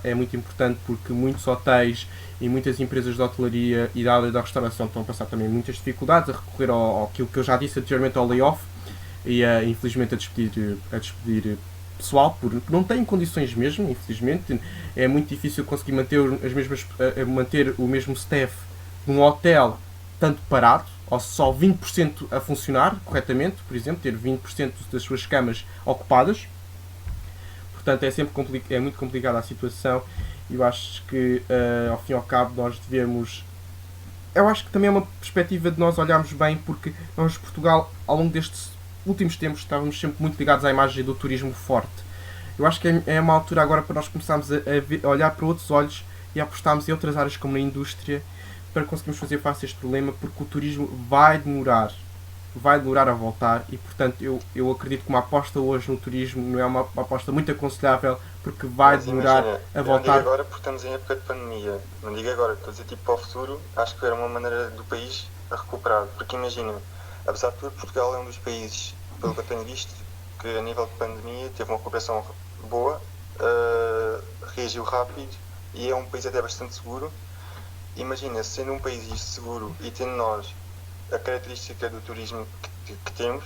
é muito importante, porque muitos hotéis e muitas empresas de hotelaria e da área da restauração estão a passar também muitas dificuldades, a recorrer àquilo que eu já disse anteriormente, ao layoff, e infelizmente a despedir pessoal, porque não têm condições mesmo, infelizmente. É muito difícil conseguir manter o mesmo staff num hotel tanto parado, ou só 20% a funcionar corretamente, por exemplo, ter 20% das suas camas ocupadas. Portanto, é muito complicada a situação e eu acho que, ao fim e ao cabo, nós devemos... Eu acho que também é uma perspectiva de nós olharmos bem, porque nós, Portugal, ao longo destes últimos tempos, estávamos sempre muito ligados à imagem do turismo forte. Eu acho que é uma altura agora para nós começarmos a olhar para outros olhos e a apostarmos em outras áreas como na indústria, para conseguirmos fazer face a este problema, porque o turismo vai demorar a voltar e, portanto, eu acredito que uma aposta hoje no turismo não é uma aposta muito aconselhável, porque vai demorar a voltar. Eu digo agora porque estamos em época de pandemia, não digo agora, estou a dizer tipo para o futuro, acho que era uma maneira do país a recuperar, porque imagina, apesar de tudo, Portugal é um dos países, pelo que eu tenho visto, que a nível de pandemia teve uma recuperação boa, reagiu rápido e é um país até bastante seguro. Imagina, sendo um país seguro e tendo nós a característica do turismo que temos,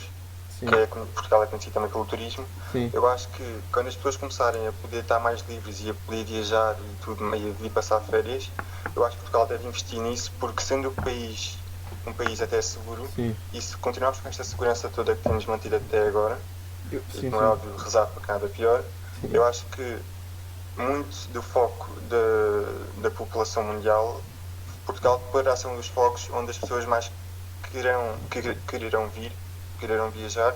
Sim. que Portugal é conhecido também pelo turismo, Sim. eu acho que quando as pessoas começarem a poder estar mais livres e a poder viajar e tudo, e a vir passar férias, eu acho que Portugal deve investir nisso, porque sendo um país até seguro, Sim. e se continuarmos com esta segurança toda que temos mantido até agora, não é óbvio rezar para que nada pior, Sim. Eu acho que muito do foco da população mundial, Portugal poderá ser um dos focos onde as pessoas mais quererão viajar.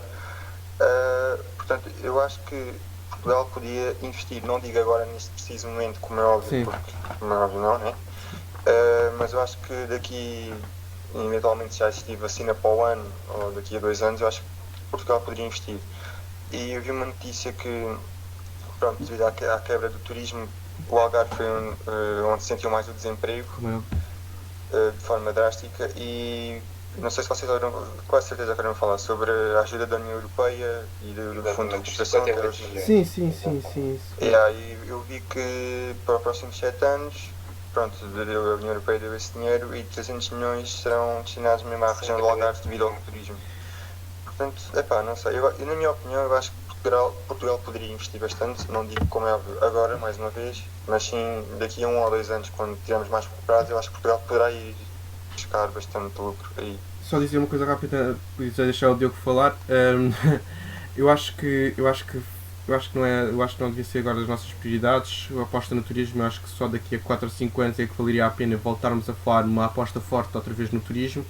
Portanto, eu acho que Portugal podia investir, não digo agora neste preciso momento, como é óbvio, Sim. porque como é óbvio não, né? Mas eu acho que daqui, eventualmente já existir vacina para o ano, ou daqui a 2 anos, eu acho que Portugal poderia investir. E eu vi uma notícia que, pronto, devido à quebra do turismo, o Algarve foi onde se sentiu mais o desemprego, de forma drástica, e não sei se vocês ouviram, quase certeza que ouviram falar sobre a ajuda da União Europeia e do Fundo de Recuperação. Sim. E eu vi que para os próximos 7 anos, pronto, a União Europeia deu esse dinheiro e 300 milhões serão destinados mesmo à região do Algarve devido ao turismo. Portanto, não sei, eu, na minha opinião, eu acho que Portugal poderia investir bastante, não digo como é óbvio agora, mais uma vez, mas sim daqui a 1 ou 2 anos, quando estivermos mais recuperados, eu acho que Portugal poderá ir buscar bastante lucro aí. Só dizer uma coisa rápida, deixar o Diogo falar. Eu acho que não devia ser agora das nossas prioridades. A aposta no turismo, eu acho que só daqui a 4 ou 5 anos é que valeria a pena voltarmos a falar numa aposta forte outra vez no turismo.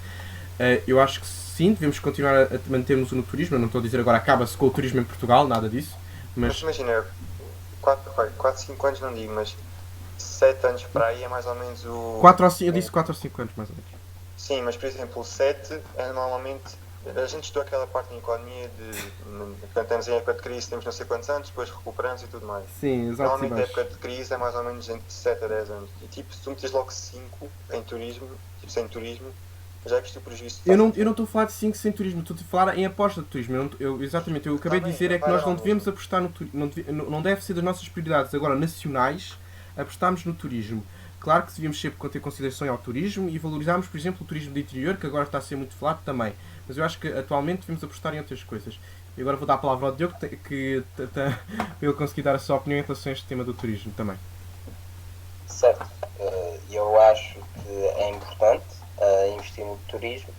Eu acho que sim, devemos continuar a mantermos no turismo. Eu não estou a dizer agora acaba-se com o turismo em Portugal, nada disso. Mas imagina, 4, 5 anos não digo, mas 7 anos para aí é mais ou menos o... Eu disse 4 ou 5 anos, mais ou menos. Sim, mas por exemplo, 7 é normalmente... A gente estudou aquela parte da economia portanto, estamos em época de crise, temos não sei quantos anos, depois recuperamos e tudo mais. Sim, exato. Normalmente a época de crise é mais ou menos entre 7 a 10 anos. E tipo, se tu metes logo 5 em turismo, tipo sem turismo, Já viste o prejuízo que Eu estás não a ter? estou a falar de 5 sem turismo, estou a falar em aposta de turismo. Exatamente, eu acabei de Também, dizer não é que vai nós dar não ao devemos mesmo. apostar no turismo, não deve ser das nossas prioridades agora nacionais apostarmos no turismo. Claro que devíamos sempre ter consideração ao turismo e valorizarmos, por exemplo, o turismo de interior, que agora está a ser muito falado também. Mas eu acho que atualmente devemos apostar em outras coisas. E agora vou dar a palavra ao Diogo, para ele conseguir dar a sua opinião em relação a este tema do turismo também. Certo. Eu acho que é importante investir no turismo.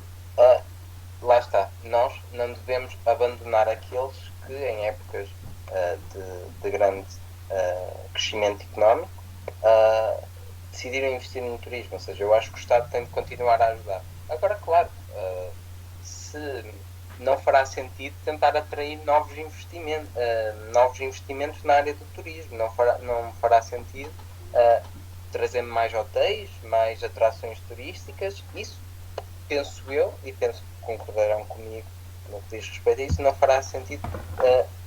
Lá está. Nós não devemos abandonar aqueles que, em épocas de grande crescimento económico, decidiram investir no turismo. Ou seja, eu acho que o Estado tem de continuar a ajudar. Agora, claro, se não fará sentido tentar atrair novos investimentos na área do turismo. Não fará sentido trazer mais hotéis, mais atrações turísticas. Isso, penso eu, e penso que concordarão comigo no que diz respeito a isso, não fará sentido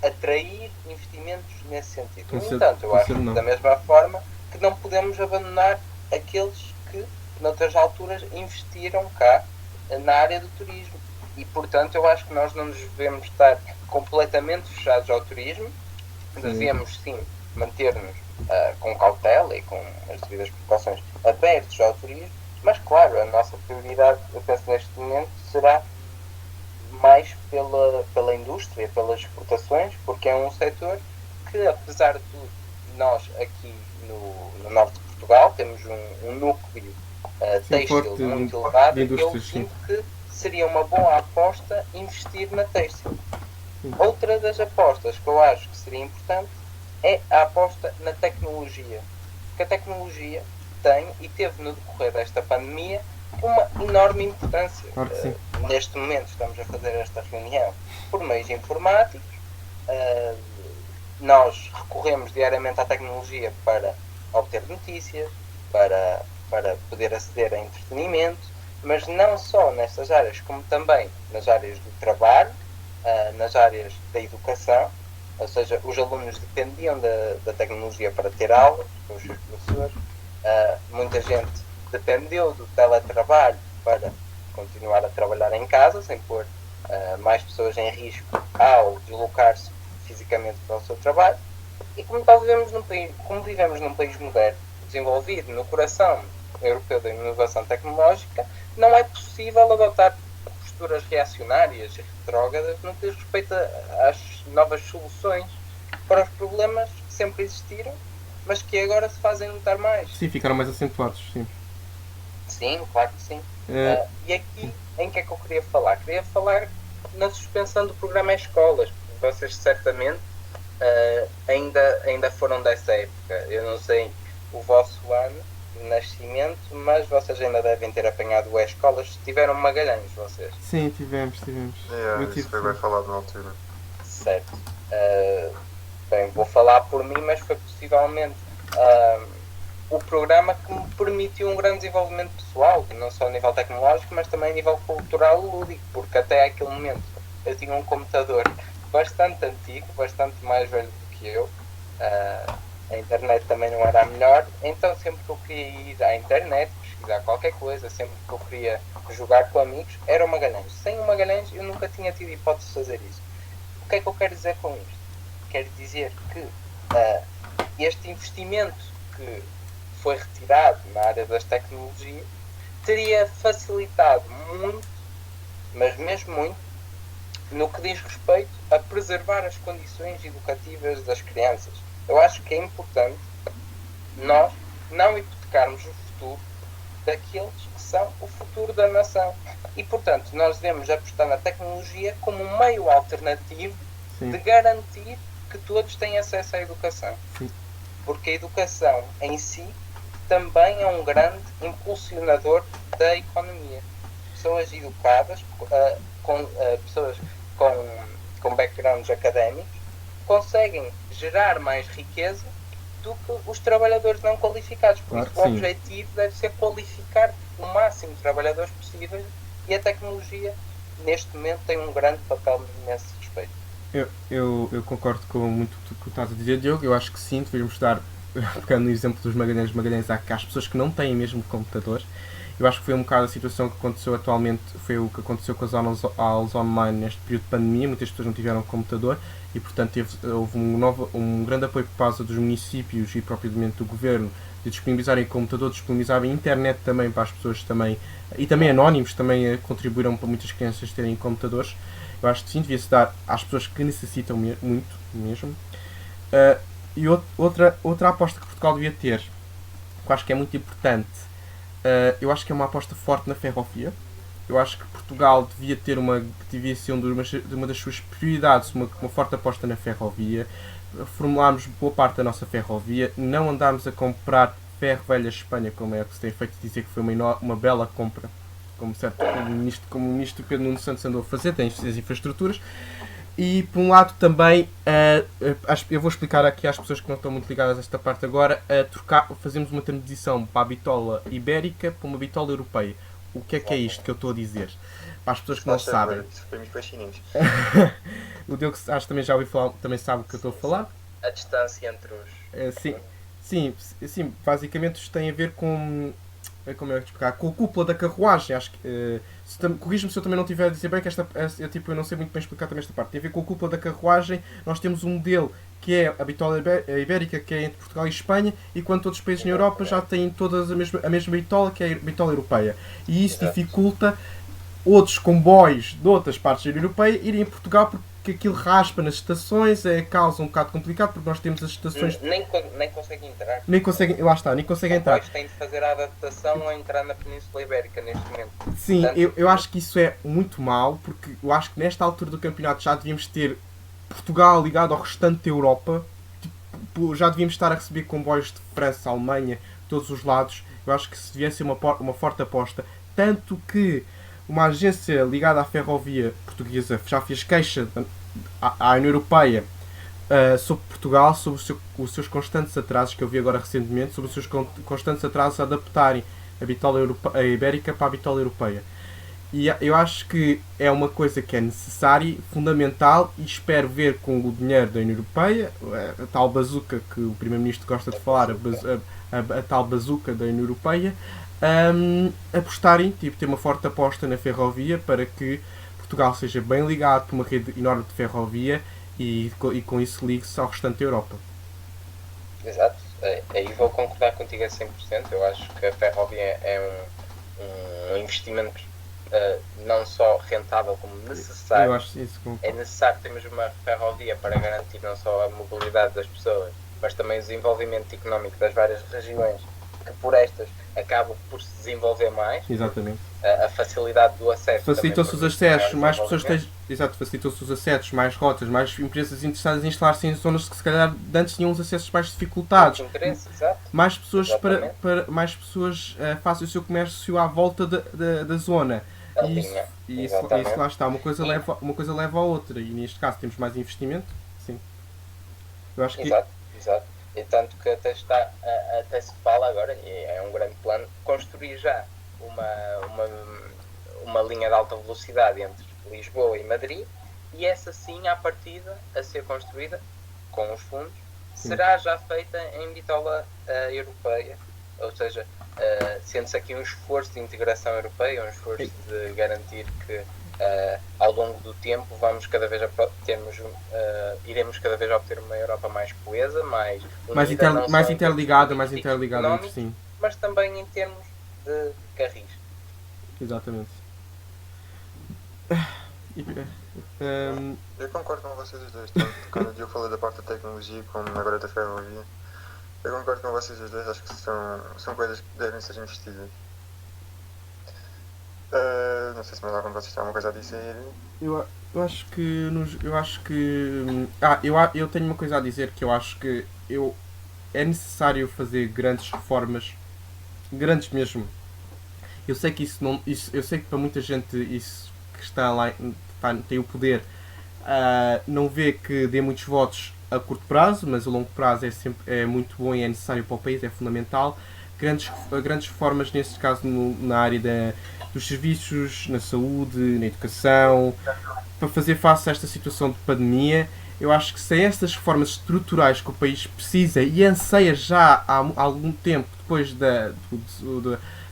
atrair investimentos nesse sentido. No entanto, eu acho que da mesma forma que não podemos abandonar aqueles que, noutras alturas, investiram cá na área do turismo. E, portanto, eu acho que nós não nos devemos estar completamente fechados ao turismo. Devemos, sim, manter-nos com cautela e com as devidas precauções abertos ao turismo, mas, claro, a nossa prioridade, eu penso, neste momento, será mais pela indústria, pelas exportações, porque é um setor que, apesar de tudo, nós aqui no norte de Portugal temos um núcleo têxtil muito elevado, e eu sinto que seria uma boa aposta investir na têxtil. Outra das apostas que eu acho que seria importante é a aposta na tecnologia. Porque a tecnologia tem e teve no decorrer desta pandemia uma enorme importância. Claro que sim. Neste momento estamos a fazer esta reunião por meios informáticos. Nós recorremos diariamente à tecnologia para obter notícias, para poder aceder a entretenimento, mas não só nestas áreas, como também nas áreas do trabalho, nas áreas da educação. Ou seja, os alunos dependiam da tecnologia para ter aulas com os seus professores. Muita gente dependeu do teletrabalho para continuar a trabalhar em casa, sem pôr mais pessoas em risco ao deslocar-se fisicamente para o seu trabalho. E como vivemos num país moderno, desenvolvido no coração europeu da inovação tecnológica, não é possível adotar posturas reacionárias e retrógradas no que diz respeito às novas soluções para os problemas que sempre existiram, mas que agora se fazem notar mais. Sim, ficaram mais acentuados, sim. Sim, claro que sim. E aqui, em que é que eu queria falar? Queria falar na suspensão do programa Escolas, porque vocês certamente ainda foram dessa época. Eu não sei o vosso ano de nascimento, mas vocês ainda devem ter apanhado o Escolas. Tiveram Magalhães, vocês? Sim, tivemos. Isso foi bem falado na altura. Certo. Bem, vou falar por mim, mas foi possivelmente o programa que me permitiu um grande desenvolvimento pessoal, não só a nível tecnológico, mas também a nível cultural e lúdico, porque até aquele momento eu tinha um computador bastante antigo, bastante mais velho do que eu. A internet também não era a melhor, então sempre que eu queria ir à internet, pesquisar qualquer coisa, sempre que eu queria jogar com amigos, era o Magalhães. Sem o Magalhães eu nunca tinha tido hipótese de fazer isso. O que é que eu quero dizer com isto? Quero dizer que este investimento que foi retirado na área das tecnologias teria facilitado muito, mas mesmo muito, no que diz respeito a preservar as condições educativas das crianças. Eu acho que é importante nós não hipotecarmos o futuro daqueles que são o futuro da nação. E, portanto, nós devemos apostar na tecnologia como um meio alternativo de garantir que todos têm acesso à educação. Sim. Porque a educação em si também é um grande impulsionador da economia. Pessoas educadas, pessoas com backgrounds académicos, conseguem gerar mais riqueza do que os trabalhadores não qualificados. Por isso, o objetivo deve ser qualificar o máximo de trabalhadores possíveis, e a tecnologia, neste momento, tem um grande papel nesse respeito. Eu concordo com muito o que estás a dizer, Diogo. Eu acho que sim, deveríamos dar, pegando no exemplo dos Magalhães, há as pessoas que não têm mesmo computadores, Eu acho que foi um bocado a situação que aconteceu atualmente, foi o que aconteceu com as aulas online neste período de pandemia. Muitas pessoas não tiveram computador e, portanto, houve um grande apoio por parte dos municípios e propriamente do governo de disponibilizarem computador, disponibilizarem internet também para as pessoas também, e também anónimos também contribuíram para muitas crianças terem computadores. Eu acho que sim, devia-se dar às pessoas que necessitam muito mesmo. E outra aposta que Portugal devia ter, que eu acho que é muito importante, eu acho que é uma aposta forte na ferrovia. Eu acho que Portugal devia ser uma das suas prioridades, uma forte aposta na ferrovia. Formulámos boa parte da nossa ferrovia, não andámos a comprar ferro velho à Espanha, como é que se tem feito dizer que foi uma bela compra, como o ministro Pedro Nuno Santos andou a fazer, tem as infraestruturas. E por um lado também, eu vou explicar aqui às pessoas que não estão muito ligadas a esta parte agora, fazemos uma transição para a bitola ibérica para uma bitola europeia. O que é isto que eu estou a dizer? Para as pessoas que não sabem. O Diogo acho que também já ouviu falar, também sabe o que eu estou a falar. A distância entre os... Sim, basicamente isto tem a ver com... Como é que explicar? Com a cúpula da carruagem. Acho que... corrija-me se eu também não estiver a dizer bem, que eu não sei muito bem explicar também esta parte. Tem a ver com a cúpula da carruagem. Nós temos um modelo que é a bitola ibérica, que é entre Portugal e Espanha, e quando outros países na Europa já têm todas a mesma bitola, que é a bitola europeia. E isso dificulta outros comboios de outras partes da União Europeia irem a Portugal, porque aquilo raspa nas estações, causa um bocado complicado, porque nós temos as estações... Nem conseguem entrar. Nem conseguem entrar. Os têm de fazer a adaptação a entrar na Península Ibérica neste momento. Sim, eu acho que isso é muito mau, porque eu acho que nesta altura do campeonato já devíamos ter Portugal ligado ao restante da Europa. Tipo, já devíamos estar a receber comboios de França, Alemanha, de todos os lados. Eu acho que se devia ser uma forte aposta. Tanto que uma agência ligada à ferrovia portuguesa já fez queixa à União Europeia sobre Portugal, sobre os seus constantes atrasos, que eu vi agora recentemente, sobre os seus constantes atrasos a adaptarem a bitola ibérica para a bitola europeia. E eu acho que é uma coisa que é necessária, fundamental, e espero ver com o dinheiro da União Europeia, a tal bazuca que o Primeiro-Ministro gosta de falar, a tal bazuca da União Europeia, apostarem, ter uma forte aposta na ferrovia para que Portugal seja bem ligado por uma rede enorme de ferrovia e com isso ligue-se ao restante da Europa. Exato, aí vou concordar contigo a 100%. Eu acho que a ferrovia é um investimento não só rentável como necessário. Eu acho isso. É necessário termos uma ferrovia para garantir não só a mobilidade das pessoas, mas também o desenvolvimento económico das várias regiões que por estas acabam por se desenvolver mais. Exatamente. A facilidade do acesso. Facilitam-se os acessos, mais pessoas têm. Exato, facilitam-se os acessos, mais rotas, mais empresas interessadas em instalar-se em zonas que se calhar antes tinham os acessos mais dificultados. Mais pessoas mais pessoas fazem o seu comércio à volta da zona. E isso lá está, uma coisa leva a outra, e neste caso temos mais investimento, sim. Eu acho que... Exato. E tanto que até se fala agora, e é um grande plano, construir já uma linha de alta velocidade entre Lisboa e Madrid, e essa sim, à partida, a ser construída com os fundos, será já feita em bitola europeia, ou seja, sendo-se aqui um esforço de integração europeia, um esforço de garantir que ao longo do tempo iremos cada vez obter uma Europa mais coesa, mais unida, mais interligada entre si, mas também em termos de carris. Exatamente. Eu concordo com vocês os dois, tanto quando o Diogo falou da parte da tecnologia como agora da ferrovia. Eu concordo com vocês os dois, acho que são coisas que devem ser investidas. Não sei se mais algum de vocês tem alguma coisa a dizer. Eu tenho uma coisa a dizer, que eu acho que é necessário fazer grandes reformas, grandes mesmo. Eu sei que eu sei que para muita gente isso que está lá tem o poder, não vê que dê muitos votos a curto prazo, mas a longo prazo é muito bom e é necessário para o país, é fundamental. Grandes reformas, neste caso na área dos serviços, na saúde, na educação, para fazer face a esta situação de pandemia. Eu acho que sem estas reformas estruturais que o país precisa e anseia já há algum tempo, depois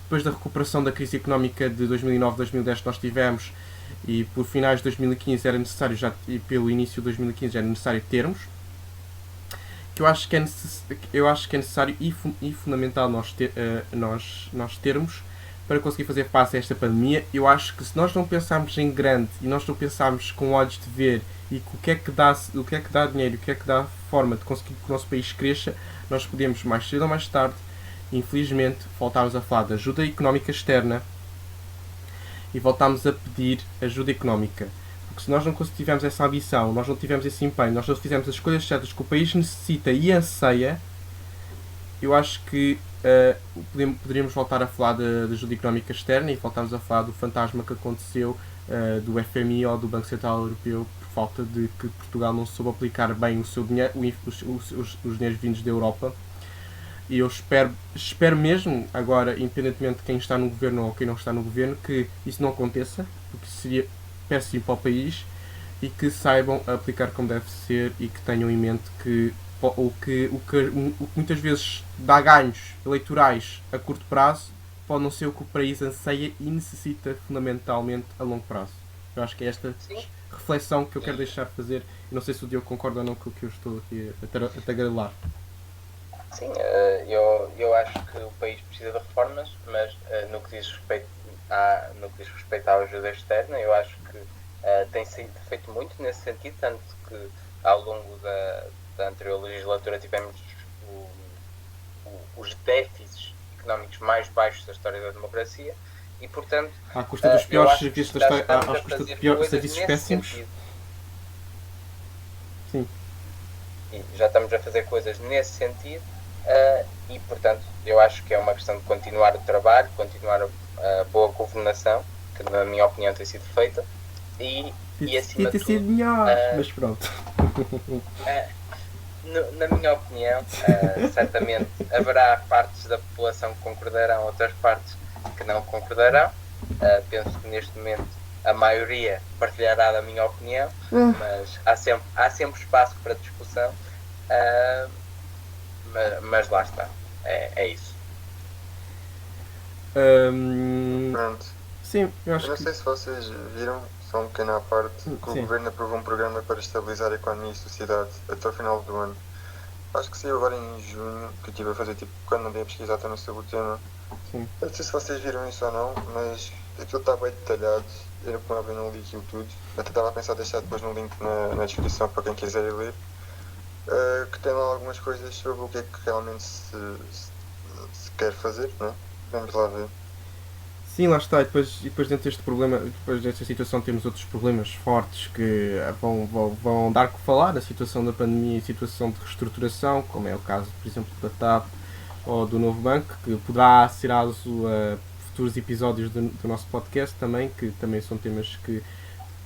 depois da recuperação da crise económica de 2009-2010 que nós tivemos, e por finais de 2015 era necessário, e pelo início de 2015 era necessário termos, que eu acho que é necessário e fundamental nós termos para conseguir fazer face a esta pandemia. Eu acho que se nós não pensarmos em grande e nós não pensarmos com olhos de ver e o que é que dá dinheiro, o que é que dá forma de conseguir que o nosso país cresça, nós podemos mais cedo ou mais tarde, infelizmente, voltarmos a falar de ajuda económica externa e voltarmos a pedir ajuda económica. Porque se nós não tivermos essa ambição, nós não tivermos esse empenho, nós não fizermos as coisas certas que o país necessita e anseia, eu acho que poderíamos voltar a falar de ajuda económica externa e voltarmos a falar do fantasma que aconteceu do FMI ou do Banco Central Europeu por falta de que Portugal não soube aplicar bem o seu dinheiro, os dinheiros vindos da Europa. E eu espero mesmo, agora, independentemente de quem está no governo ou quem não está no governo, que isso não aconteça, porque seria péssimo para o país, e que saibam aplicar como deve ser e que tenham em mente que o que muitas vezes dá ganhos eleitorais a curto prazo pode não ser o que o país anseia e necessita fundamentalmente a longo prazo. Eu acho que é esta reflexão que eu quero deixar fazer, e não sei se o Diogo concorda ou não com o que eu estou aqui a tagarelar. Sim, eu acho que o país precisa de reformas, mas no que diz respeito à ajuda externa, eu acho que tem sido feito muito nesse sentido, tanto que ao longo da anterior legislatura tivemos os déficits económicos mais baixos da história da democracia e, portanto, à custa dos piores serviços da história, à custa de piores serviços péssimos. Sentido. Sim. E já estamos a fazer coisas nesse sentido. E portanto eu acho que é uma questão de continuar o trabalho, continuar a boa governação que na minha opinião tem sido feita e acima de tudo sido melhor, mas pronto. Na minha opinião certamente haverá partes da população que concordarão, outras partes que não concordarão. Penso que neste momento a maioria partilhará da minha opinião, mas há sempre espaço para discussão. Mas lá está, é isso. Pronto. Sim, eu acho Eu não sei se vocês viram, só um pequeno à parte, que o Sim. Governo aprovou um programa para estabilizar a economia e a sociedade até o final do ano. Acho que saiu agora em junho, que eu estive a fazer, quando andei a pesquisar também sobre o tema. Sim. Eu não sei se vocês viram isso ou não, mas aquilo está bem detalhado. Eu, como eu não li aquilo tudo, até estava a pensar deixar depois no link na descrição para quem quiser ler. Que tem lá algumas coisas sobre o que é que realmente se quer fazer, não é? Vamos lá ver. Sim, lá está, e depois dentro deste problema, depois desta situação temos outros problemas fortes que vão dar que falar, a situação da pandemia e a situação de reestruturação, como é o caso, por exemplo, da TAP ou do Novo Banco, que poderá ser aso a futuros episódios do nosso podcast também, que também são temas que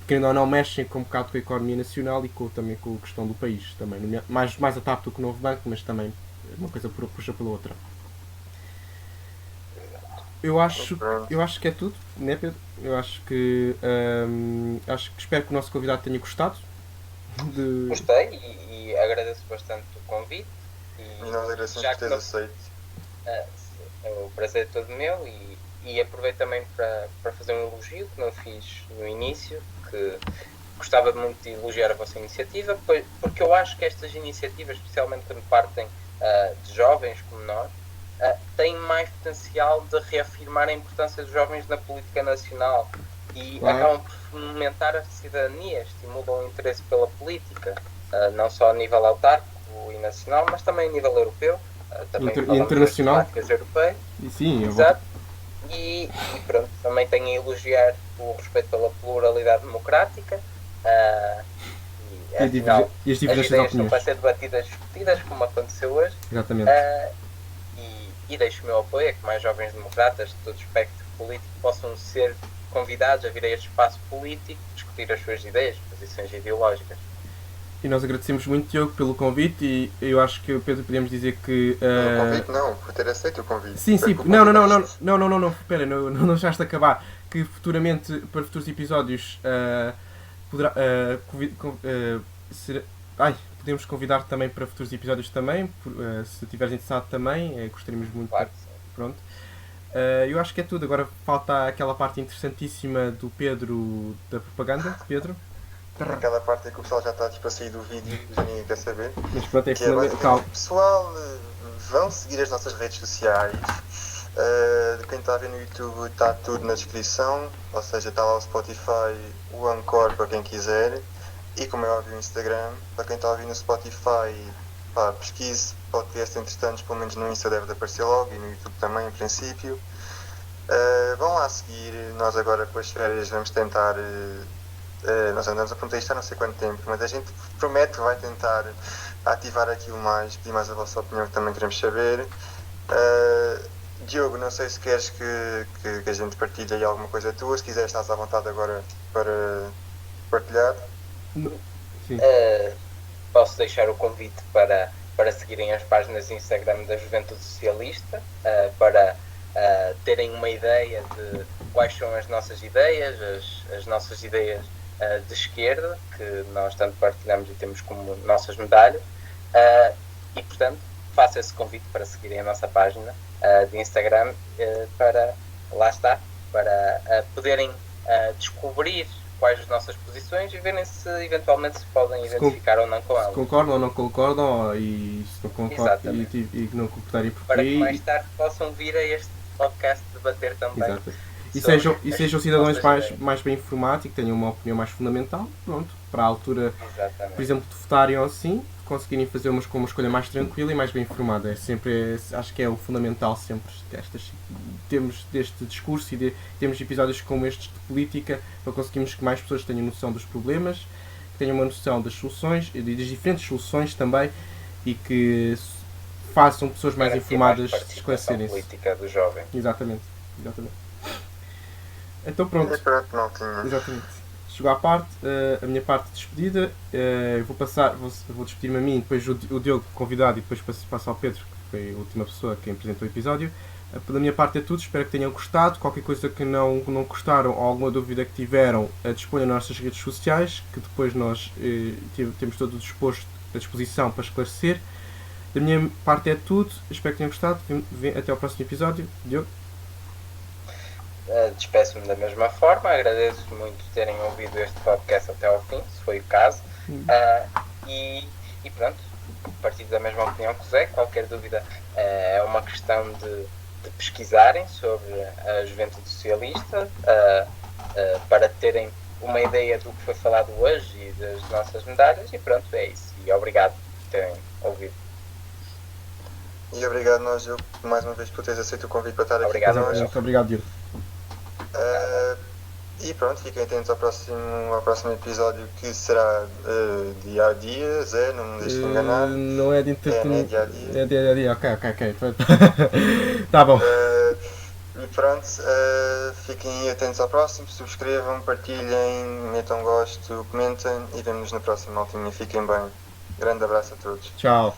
querendo ou não mexem com um bocado com a economia nacional e também com a questão do país, também, mais a TAP do que o Novo Banco, mas também uma coisa puxa pela outra. Eu acho que é tudo, né, Pedro? Eu acho que espero que o nosso convidado tenha gostado. Gostei e agradeço bastante o convite. E nós agradecemos por teres aceito. O prazer é todo meu e aproveito também para fazer um elogio que não fiz no início, que gostava muito de elogiar a vossa iniciativa, porque eu acho que estas iniciativas, especialmente quando partem de jovens como nós, têm mais potencial de reafirmar a importância dos jovens na política nacional e acabam por fomentar a cidadania, estimulam o interesse pela política, não só a nível autárquico e nacional, mas também a nível europeu, também internacional. Políticas europeias. Sim, exato. E pronto, também tenho a elogiar o respeito pela pluralidade democrática e as ideias estão para ser debatidas e discutidas, como aconteceu hoje. Exatamente. E deixo o meu apoio a que mais jovens democratas de todo o espectro político possam ser convidados a vir a este espaço político, discutir as suas ideias, posições ideológicas. E nós agradecemos muito, Diogo, pelo convite e eu acho que, Pedro, podemos dizer que... O convite não, por ter aceito o convite. Sim, não, espera, não deixaste acabar. Que futuramente, para futuros episódios, podemos convidar também para futuros episódios também, se estiveres interessado também, gostaríamos muito. Claro que sim. Pronto. Eu acho que é tudo. Agora falta aquela parte interessantíssima do Pedro, da propaganda. Pedro? Aquela parte em que o pessoal já está tipo, a sair do vídeo, já ninguém quer saber. Mas pronto, é Que é fundamental. basicamente, pessoal, vão seguir as nossas redes sociais. Quem está a ver no YouTube está tudo na descrição, ou seja, está lá o Spotify, o Anchor para quem quiser, e como é óbvio o Instagram. Para quem está a ouvir no Spotify, pá, pesquise podcast entretantos, pelo menos no Insta deve de aparecer logo, e no YouTube também em princípio. Vão lá seguir, nós agora com as férias vamos tentar, nós andamos a apontar isto há não sei quanto tempo, mas a gente promete que vai tentar ativar aquilo mais, pedir mais a vossa opinião, que também queremos saber. Diogo, não sei se queres que a gente partilhe aí alguma coisa tua, se quiseres estás à vontade agora para partilhar. Sim. Posso deixar o convite para seguirem as páginas de Instagram da Juventude Socialista, para terem uma ideia de quais são as nossas ideias, as nossas ideias de esquerda, que nós tanto partilhamos e temos como nossas medalhas, e portanto faço esse convite para seguirem a nossa página de Instagram, para, lá está, para poderem descobrir quais as nossas posições e verem se eventualmente se podem identificar ou não com elas. Se concordam ou não concordam, e se não concordam e não concordarem Para que porquê. mais tarde possam vir a este podcast debater também. Exato. E sejam cidadãos mais bem informados e que tenham uma opinião mais fundamental, pronto, para a altura, Exatamente. por exemplo, de votarem ou assim, conseguirem fazer uma escolha mais tranquila e mais bem informada. É sempre, acho que é o fundamental sempre termos deste discurso e temos episódios como estes de política, para conseguirmos que mais pessoas tenham noção dos problemas, que tenham uma noção das soluções e das diferentes soluções também, e que façam pessoas mais informadas esclarecerem-se. Política do jovem. Exatamente. Então pronto. Exatamente. Chegou à parte, a minha parte de despedida. Vou despedir-me a mim, depois o Diogo convidado, e depois passo ao Pedro, que foi a última pessoa que apresentou o episódio. Da minha parte é tudo, espero que tenham gostado. Qualquer coisa que não gostaram ou alguma dúvida que tiveram, disponham nas nossas redes sociais, que depois nós temos todo o à disposição para esclarecer. Da minha parte é tudo, espero que tenham gostado. Até ao próximo episódio. Diogo? Despeço-me da mesma forma, agradeço muito terem ouvido este podcast até ao fim, se foi o caso, e pronto, partilho da mesma opinião que o Zé. Qualquer dúvida é uma questão de pesquisarem sobre a Juventude Socialista, para terem uma ideia do que foi falado hoje e das nossas medalhas, e pronto, é isso, e obrigado por terem ouvido. E obrigado nós, Diogo, mais uma vez por teres aceito o convite para estar aqui connosco. Muito obrigado, Diogo. E pronto, fiquem atentos ao próximo episódio, que será dia a dia. Zé, não me deixes enganar. Não é de entretenimento. É dia a dia. É dia a dia, ok. Tá bom. E pronto, fiquem atentos ao próximo, subscrevam, partilhem, metam gosto, comentem e vemo-nos no próximo, maltinha. Fiquem bem. Grande abraço a todos. Tchau.